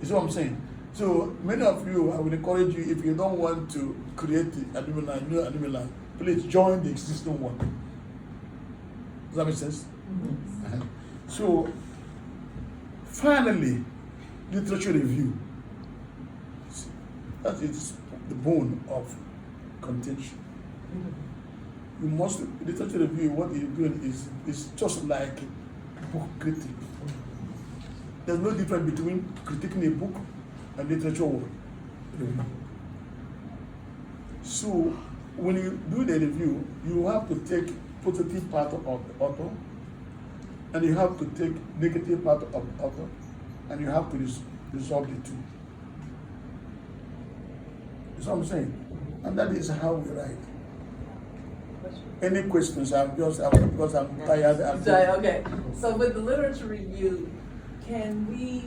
Speaker 1: You see what I'm saying? So, many of you, I would encourage you, if you don't want to create a new alumni, please join the existing one. Does that make sense? Mm-hmm. So, finally, literature review. That is the bone of contention. You must, literature review, what you're doing is just like book critique. There's no difference between critiquing a book a literature review. So when you do the review, you have to take positive part of the author, and you have to take negative part of the author, and you have to resolve the two. You see what I'm saying? And that is how we write. Any questions? I'm just because I'm tired.
Speaker 4: Okay, so with the literature review, can we,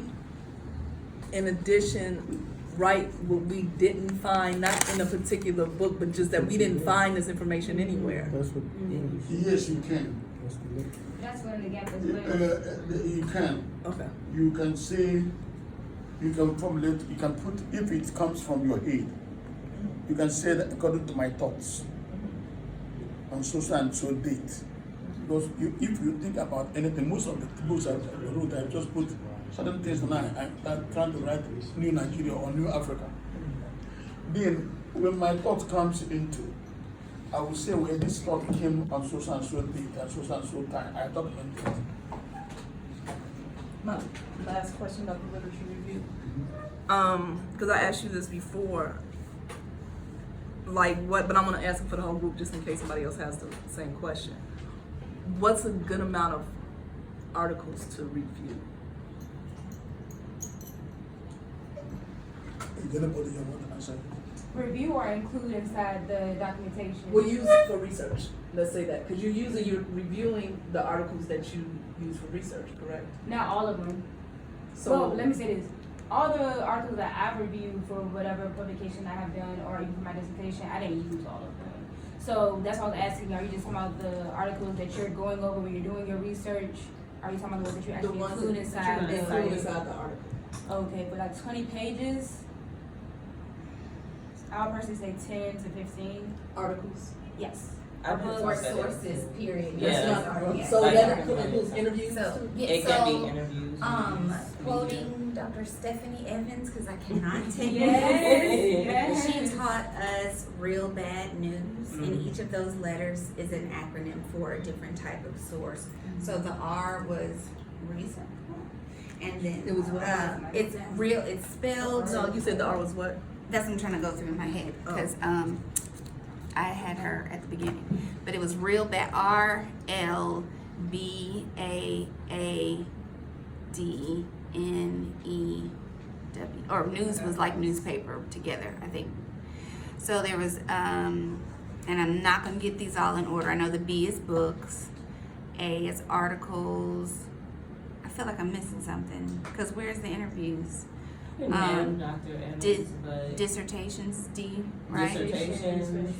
Speaker 4: in addition, write what we didn't find, not in a particular book, but just that we didn't find this information anywhere?
Speaker 5: That's what.
Speaker 1: Yes, you can.
Speaker 11: That's where the gap is.
Speaker 1: You can.
Speaker 4: Okay.
Speaker 1: You can say, you can formulate, you can put, if it comes from your head, you can say that according to my thoughts on so and so date. Because if you think about anything, most of the books I wrote, I just put certain things on. I'm trying to write New Nigeria or New Africa. Then, when my thought comes into, I will say, well, this thought came on so and so date and so time. I document it.
Speaker 4: My last question about the literature review. Because I asked you this before, like what, but I'm gonna ask it for the whole group just in case somebody else has the same question. What's a good amount of articles to review?
Speaker 1: Anybody you want to answer?
Speaker 11: Review or include inside the documentation.
Speaker 4: We'll use it for research. Let's say that, because you're reviewing the articles that you use for research, correct?
Speaker 11: Not all of them.
Speaker 4: So
Speaker 11: Well, let me say this. All the articles that I've reviewed for whatever publication I have done or even for my dissertation, I didn't use all of them. So that's why I was asking, are you just talking about the articles that you're going over when you're doing your research? Are you talking about the ones that you
Speaker 4: the
Speaker 11: actually
Speaker 4: ones
Speaker 11: include
Speaker 4: that
Speaker 11: inside
Speaker 4: you
Speaker 11: the
Speaker 4: include inside the article.
Speaker 11: Okay, but like 20 pages, I'll personally say 10 to 15.
Speaker 4: Articles.
Speaker 11: Yes.
Speaker 9: I would
Speaker 2: Or
Speaker 9: say that.
Speaker 2: sources, period.
Speaker 9: Yeah.
Speaker 4: That's
Speaker 2: Sorry,
Speaker 4: not,
Speaker 2: yeah.
Speaker 4: so
Speaker 9: Like
Speaker 4: that
Speaker 9: articles.
Speaker 4: includes interviews
Speaker 2: So,
Speaker 4: too?
Speaker 2: yeah,
Speaker 9: It can be
Speaker 2: so,
Speaker 9: interviews.
Speaker 2: quoting Dr. Stephanie Evans, because I cannot take
Speaker 11: Yes.
Speaker 2: She taught us real bad news, and each of those letters is an acronym for a different type of source. So the R was reason, and then
Speaker 4: It was what?
Speaker 2: it's real. It's spelled.
Speaker 4: No, you said the R was what?
Speaker 2: That's what I'm trying to go through in my head because I had her at the beginning, but it was real bad. RLBAADNEW, or news was like newspaper together, I think. So there was, and I'm not gonna get these all in order. I know the B is books, A is articles. I feel like I'm missing something because where's the interviews?
Speaker 9: Dr. Evans, but
Speaker 2: Dissertations, D, right?
Speaker 9: dissertations,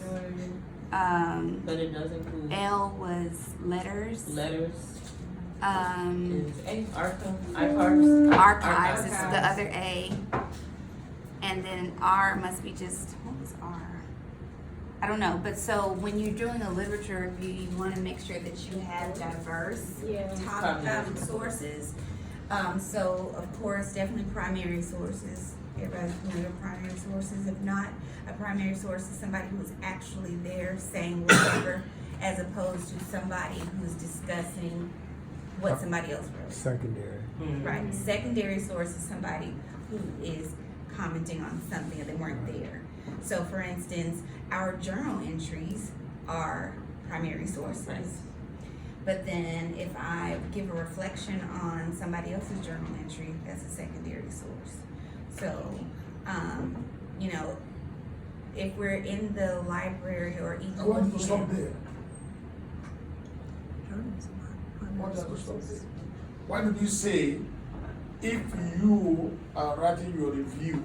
Speaker 9: but it does include
Speaker 2: L was letters.
Speaker 9: letters.
Speaker 2: Um,
Speaker 9: Is archives.
Speaker 2: archives is the other A. And then R must be just, what was R? I don't know, but so when you're doing a literature review, you want to make sure that you have diverse top sources. So of course, definitely primary sources. Everybody's familiar with primary sources. If not, a primary source is somebody who's actually there saying whatever, as opposed to somebody who's discussing what somebody else wrote.
Speaker 5: Secondary.
Speaker 2: Right. Secondary source is somebody who is commenting on something that they weren't there. So for instance, our journal entries are primary sources. But then if I give a reflection on somebody else's journal entry, that's a secondary source. So, you know, if we're in the library or even
Speaker 1: I want to stop there. Why did you say if you are writing your review,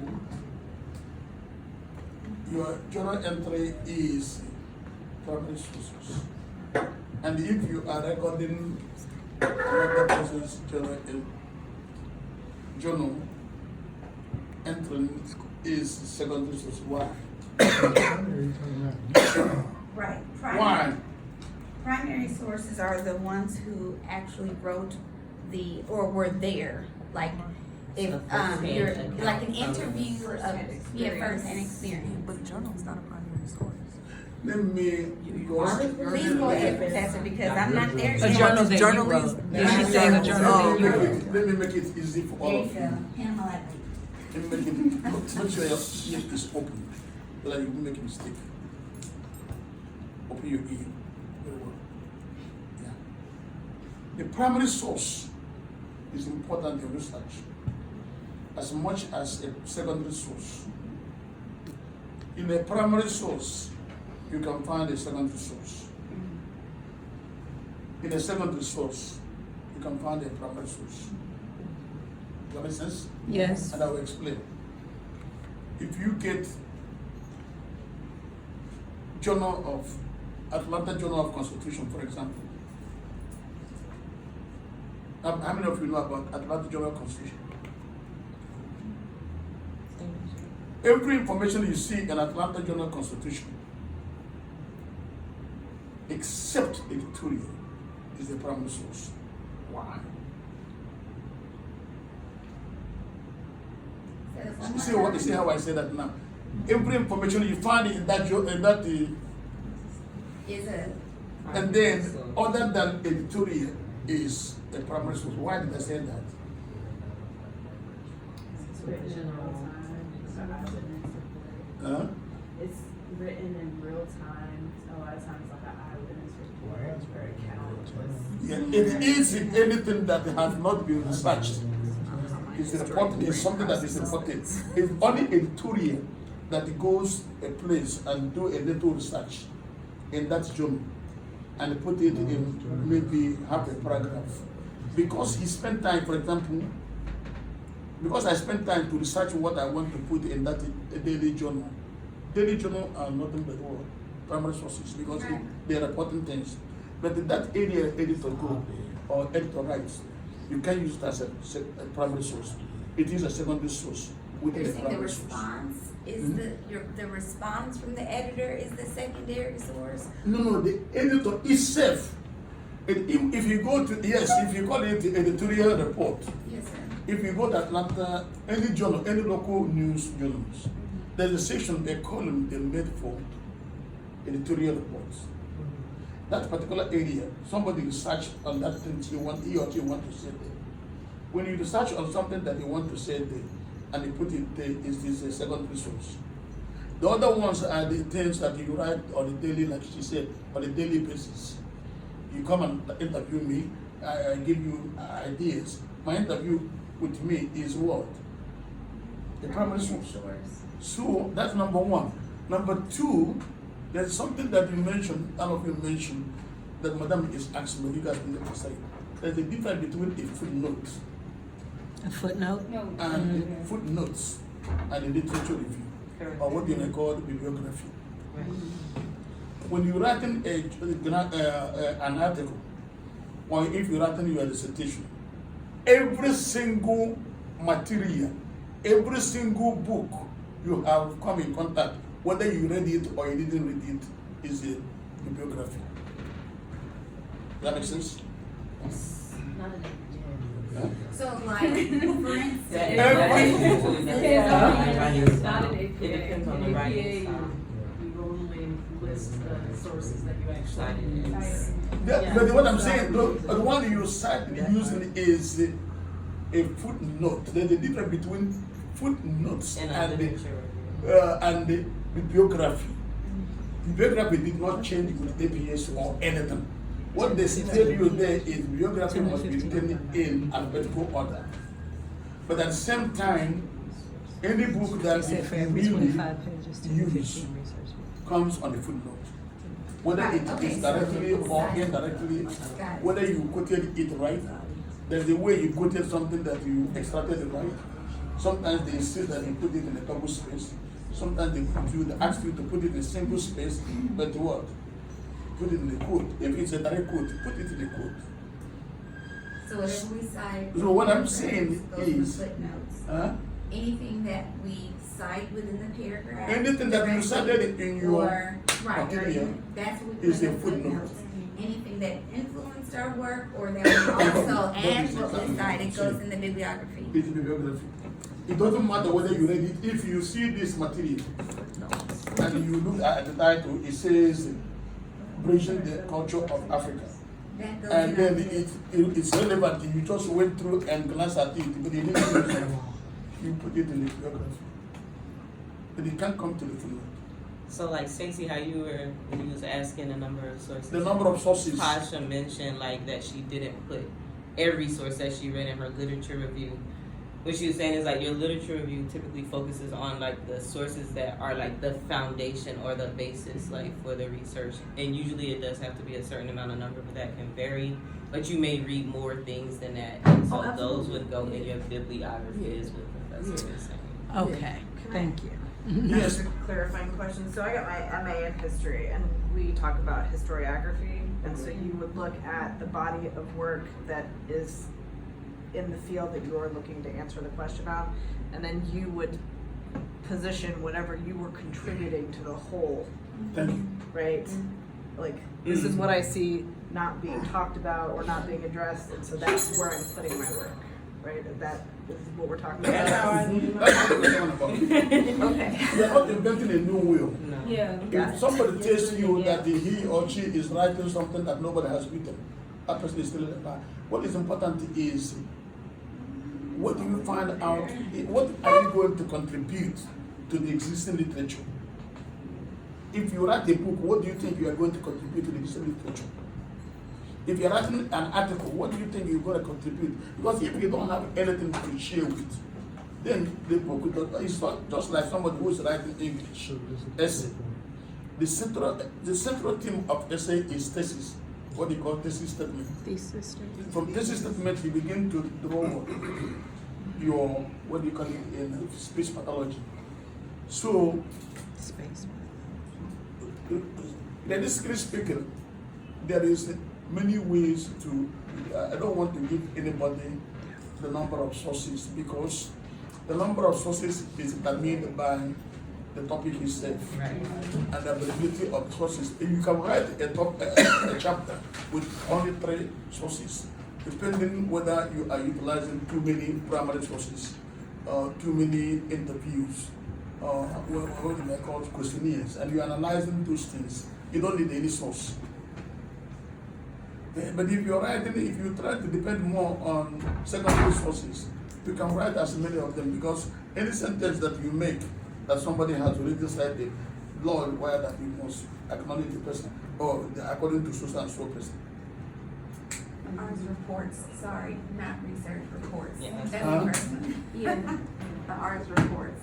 Speaker 1: your journal entry is primary sources, and if you are recording another person's journal entry is secondary source? Why?
Speaker 2: right.
Speaker 1: Why?
Speaker 2: Primary sources are the ones who actually wrote or were there. Like if you're like an interview of first-hand experience.
Speaker 4: But journal is not a primary source.
Speaker 1: Let me
Speaker 2: Please go ahead, Professor, because I'm not there
Speaker 3: A
Speaker 2: yet.
Speaker 3: journal that you
Speaker 4: Journalist?
Speaker 3: wrote. Yeah, she's saying a journal that you wrote.
Speaker 1: Let me make it easy for all
Speaker 2: There you
Speaker 1: of
Speaker 2: go.
Speaker 1: you.
Speaker 2: Pamela.
Speaker 1: and make sure your ear is open, so that you won't make a mistake. Open your ear very well. Yeah. The primary source is important in research as much as a secondary source. In a primary source, you can find a secondary source. In a secondary source, you can find a primary source. Does that make sense?
Speaker 3: Yes.
Speaker 1: And I will explain. If you get Atlanta Journal of Constitution, for example, how many of you know about Atlanta Journal of Constitution? Every information you see in Atlanta Journal Constitution, except editorial, is the primary source. Why? You see how I say that now? Every information you find in that
Speaker 2: Is a
Speaker 1: and then other than editorial is the primary source. Why did I say that?
Speaker 8: It's written in real time.
Speaker 1: Huh?
Speaker 8: It's written in real time. A lot of times, like an eyewitness report or account.
Speaker 1: Yeah, it is in anything that has not been researched. It's important. It's something that is important. It's only editorial that goes a place and do a little research in that journal and put it in maybe half a paragraph. Because he spent time, for example, because I spent time to research what I want to put in that daily journal. Daily journal are nothing but what? Primary sources, because they are important things. But in that area editor go or editor writes, you can use it as a primary source. It is a secondary source within
Speaker 2: You're
Speaker 1: the
Speaker 2: saying the
Speaker 1: primary source.
Speaker 2: response is the response from the editor is the secondary source?
Speaker 1: No, the editor itself. If you go to if you call it the editorial report.
Speaker 2: Yes, sir.
Speaker 1: If you go to Atlanta, any journal, any local news journals, there's a section, a column they made for editorial reports. That particular area, somebody research on that thing he or she want to say there. When you research on something that you want to say there, and you put it there, is this a secondary source. The other ones are the things that you write on a daily, like she said, on a daily basis. You come and interview me, I give you ideas. My interview with me is what? The primary source. So that's number one. Number two, there's something that you mentioned, all of you mentioned, that Madam is asking, but you guys need to say. There's a difference between a footnote
Speaker 3: A footnote?
Speaker 11: No.
Speaker 1: and footnotes and a literature review, or what you may call bibliography. When you're writing an article, or if you're writing your dissertation, every single material, every single book you have come in contact, whether you read it or you didn't read it, is a bibliography. Does that make sense?
Speaker 8: Not a
Speaker 1: Huh?
Speaker 2: So like, for instance,
Speaker 8: It's not an APA.
Speaker 9: It depends on the
Speaker 8: In
Speaker 9: writing
Speaker 8: APA,
Speaker 9: style.
Speaker 8: you only list the sources that you actually use.
Speaker 1: Yeah, but what I'm saying, the one you start using is a footnote. There's a difference between footnotes and the bibliography. Bibliography did not change with APS or anything. What they tell you there is bibliography must be written in alphabetical order. But at the same time, any book that
Speaker 3: Said
Speaker 1: is
Speaker 3: for every
Speaker 1: really
Speaker 3: 25 pages, 10 to
Speaker 1: used
Speaker 3: 15 research.
Speaker 1: comes on the footnote. Whether
Speaker 2: Right,
Speaker 1: it
Speaker 2: okay,
Speaker 1: is
Speaker 2: so
Speaker 1: directly or
Speaker 2: got it.
Speaker 1: indirectly,
Speaker 2: Got it.
Speaker 1: whether you quoted it right, there's a way you quoted something that you extracted it right. Sometimes they insist that you put it in a double space. Sometimes they ask you to put it in a single space, but what? Put it in a quote. If it's a direct quote, put it in a quote.
Speaker 2: so whatever we cite.
Speaker 1: So what I'm saying
Speaker 2: goes in
Speaker 1: is-
Speaker 2: footnotes.
Speaker 1: Huh?
Speaker 2: Anything that we cite within the paragraph.
Speaker 1: Anything that you cited in your
Speaker 2: or, right,
Speaker 1: material
Speaker 2: that's what we
Speaker 1: is
Speaker 2: put
Speaker 1: a
Speaker 2: in
Speaker 1: footnote.
Speaker 2: footnotes. Anything that influenced our work or that we also add what we cited goes in the bibliography.
Speaker 1: It's bibliography. It doesn't matter whether you read it. If you see this material and you look at the title, it says Bridging the Culture of Africa.
Speaker 2: That goes
Speaker 1: And
Speaker 2: in our
Speaker 1: then it's relevant. You just went through and glanced at it, but you didn't use it. you put it in the bibliography. But it can't come to the footnote.
Speaker 9: So like Stacey, how you were when you was asking the number of sources.
Speaker 1: The number of sources.
Speaker 9: Tasha mentioned like that she didn't put every source that she read in her literature review. What she was saying is like your literature review typically focuses on like the sources that are like the foundation or the basis like for the research, and usually it does have to be a certain amount of number, but that can vary. But you may read more things than that, and so those would go in your bibliography, is what the professor is saying.
Speaker 3: Okay, thank you.
Speaker 1: Yes.
Speaker 12: Just a clarifying question. So I got my MA in history, and we talk about historiography, and so you would look at the body of work that is in the field that you are looking to answer the question on, and then you would position whatever you were contributing to the whole,
Speaker 1: Thank you.
Speaker 12: right? Like, this is what I see not being talked about or not being addressed, and so that's where I'm putting my work, right? That is what we're talking
Speaker 1: That's
Speaker 12: about.
Speaker 1: what we're talking about.
Speaker 12: Okay.
Speaker 1: We are not inventing a new wheel.
Speaker 9: No.
Speaker 11: Yeah.
Speaker 1: If somebody tells you that he or she is writing something that nobody has written, that person is still in the lie. What is important is, what do you find out, what are you going to contribute to the existing literature? If you write a book, what do you think you are going to contribute to the existing literature? If you're writing an article, what do you think you're going to contribute? Because if you don't have anything to share with, then the book is not just like somebody who's writing English essay. The central theme of essay is thesis. What they call thesis statement.
Speaker 3: Thesis statement.
Speaker 1: From thesis statement, you begin to draw your, what do you call it, in speech pathology. So,
Speaker 3: Space.
Speaker 1: realistically speaking, there is many ways to, I don't want to give anybody the number of sources, because the number of sources is determined by the topic itself,
Speaker 9: Right.
Speaker 1: and the availability of sources. You can write a chapter with only 3 sources, depending whether you are utilizing too many primary sources, too many interviews, what you may call questionnaires, and you're analyzing those things. You don't need any source. But if you're writing, if you try to depend more on secondary sources, you can write as many of them, because any sentence that you make that somebody has already cited, law requires that you must acknowledge the person, or according to so and so person.
Speaker 2: Ours reports, sorry, not research reports.
Speaker 9: Yeah.
Speaker 2: That's
Speaker 1: Huh?
Speaker 2: the person. Yeah, the ours reports.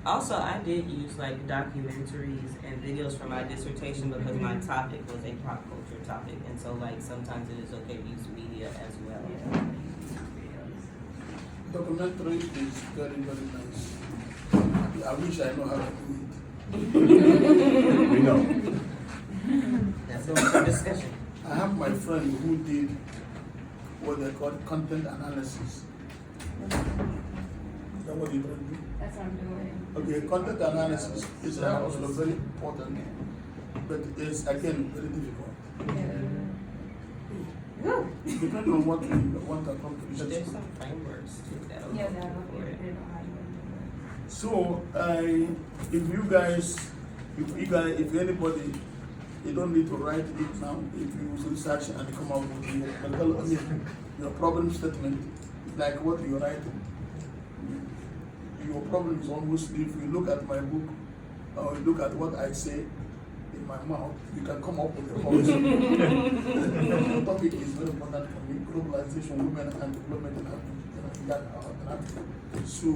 Speaker 9: Also, I did use like documentaries and videos for my dissertation because my topic was a pop culture topic, and so like sometimes it is okay to use media as well.
Speaker 1: Documentary is very, very nice. I wish I know how to do it.
Speaker 10: We know.
Speaker 9: That's a for discussion.
Speaker 1: I have my friend who did what they call content analysis. Is that what you do?
Speaker 11: That's what I'm doing.
Speaker 1: Okay, content analysis is also very important, but it's again very difficult. Depending on what you want to
Speaker 9: But
Speaker 1: accomplish.
Speaker 9: there's some frameworks too that
Speaker 11: Yeah,
Speaker 9: will
Speaker 11: that
Speaker 9: help
Speaker 11: would
Speaker 9: for it.
Speaker 11: be
Speaker 1: So, if anybody, you don't need to write it now. If you research and come up with your problem statement, like what you're writing. Your problem is almost, if you look at my book, or you look at what I say in my mouth, you can come up with a policy. The topic is very important for me: globalization, women, and development in Africa. So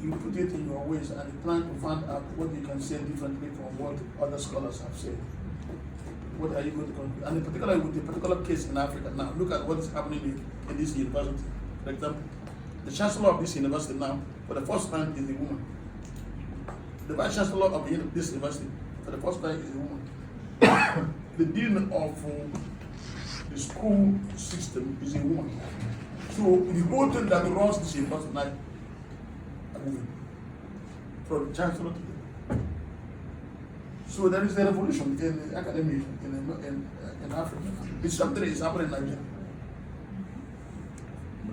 Speaker 1: you put it in your ways and you plan to find out what you can say differently from what other scholars have said. What are you going to conclude? And in particular, with the particular case in Africa now, look at what is happening in this university. For example, the chancellor of this university now, for the first time, is a woman. The vice chancellor of this university, for the first time, is a woman. The dean of the school system is a woman. So the whole thing that runs this university now, a woman. From the chancellor to the. So there is a revolution in the academy in Africa. It's something that is happening in Nigeria.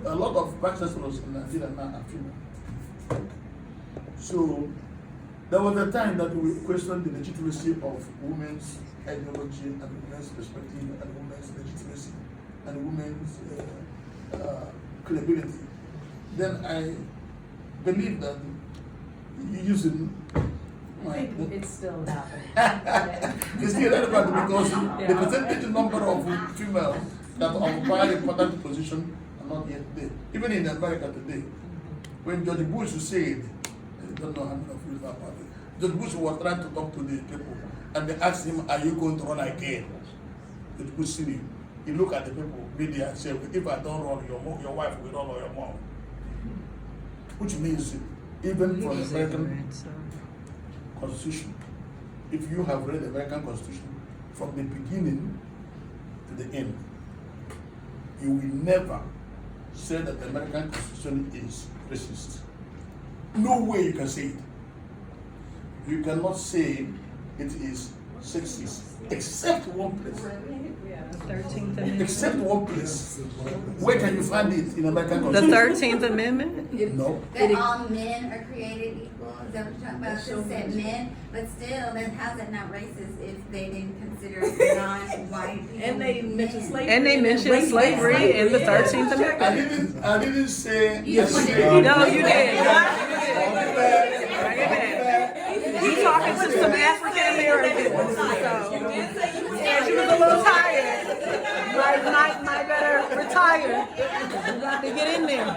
Speaker 1: A lot of vice chancellors in Nigeria now are female. So there was a time that we questioned the legitimacy of women's ideology and women's perspective and women's legitimacy and women's credibility then I believe that using
Speaker 8: I think it's still happening.
Speaker 1: it's still relevant because the percentage number of females that occupy important position are not yet there. Even in America today, when George Bush said, I don't know how many of you know about it, George Bush was trying to talk to the people and they asked him, are you going to run again? George Bush said, he looked at the people, media, and said, if I don't run, your wife will run or your mom. Which means, even from the American Constitution, if you have read the American Constitution from the beginning to the end, you will never say that the American Constitution is racist. No way you can say it. You cannot say it is sexist, except one place.
Speaker 3: 13th Amendment.
Speaker 1: Except one place. Where can you find it in American
Speaker 3: The
Speaker 1: Constitution?
Speaker 3: 13th Amendment?
Speaker 1: No.
Speaker 2: That all men are created equal, is that what you're talking about? It just said men, but still, then how's that not racist if they didn't consider non-white people?
Speaker 4: And they mentioned slavery.
Speaker 3: And they mentioned slavery in the 13th Amendment.
Speaker 1: I didn't say.
Speaker 3: No, you did. You talking to some African Americans, so. And she was a little tired. Might better retire. You got to get in there.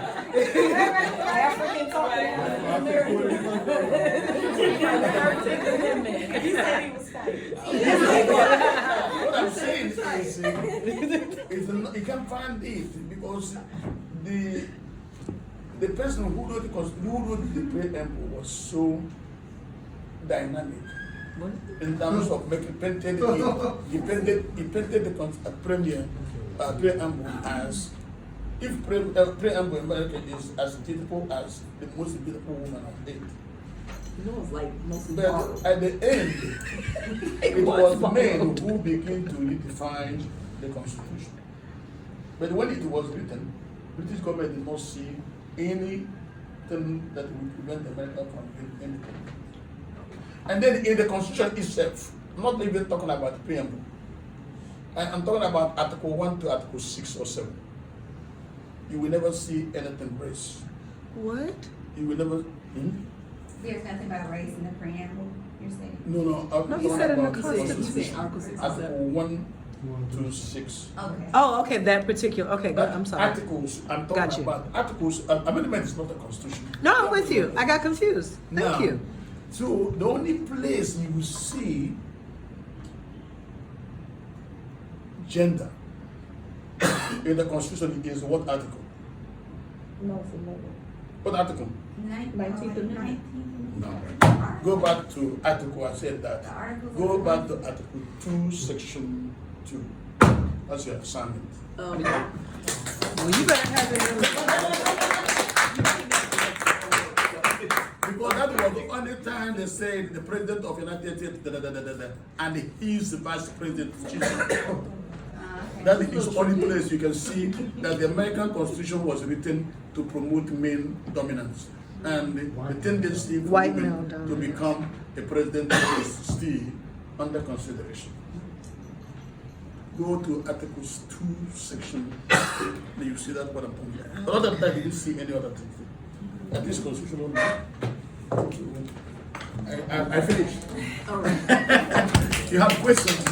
Speaker 3: African talking American.
Speaker 1: What I'm saying is you can't find it because the person who wrote the preamble was so dynamic in terms of painted the preamble as if preamble in America is as beautiful as the most beautiful woman on earth.
Speaker 4: It's like mostly
Speaker 1: But at the end, it was men who began to redefine the Constitution. But when it was written, British government did not see anything that would prevent America from doing anything. And then in the Constitution itself, I'm not even talking about the preamble. I'm talking about Article 1 to Article 6 or 7. You will never see anything race.
Speaker 3: What?
Speaker 1: You will never.
Speaker 2: There's nothing about race in the preamble, you're saying?
Speaker 1: No, I'm
Speaker 3: No, he
Speaker 1: talking
Speaker 3: said in the
Speaker 1: about
Speaker 3: Constitution.
Speaker 1: Article 1 to 6.
Speaker 2: Okay.
Speaker 3: Oh, okay, that particular, okay, good, I'm sorry.
Speaker 1: Articles, I'm talking
Speaker 3: Got you.
Speaker 1: about articles. Amendment is not a constitution.
Speaker 3: No, I'm with you. I got confused. Thank
Speaker 1: Now,
Speaker 3: you.
Speaker 1: So the only place you will see gender in the constitution is what article?
Speaker 4: No, it's another.
Speaker 1: What article?
Speaker 4: 19th Amendment.
Speaker 1: No. Go back to article. I said that.
Speaker 2: The articles
Speaker 1: Go
Speaker 2: of the
Speaker 1: back to Article 2, Section 2. That's your assignment.
Speaker 3: Well, you better have it in
Speaker 1: Because that was the only time they said the president of the United States, and he's the vice president. That is the only place you can see that the American Constitution was written to promote male dominance. And the tendency for
Speaker 3: White
Speaker 1: women
Speaker 3: male
Speaker 1: to become a president is still under consideration. Go to Articles 2, Section 8, then you see that what I'm talking about. Other than that, you didn't see any other thing. At this Constitution only. I finished.
Speaker 4: All right.
Speaker 1: You have questions?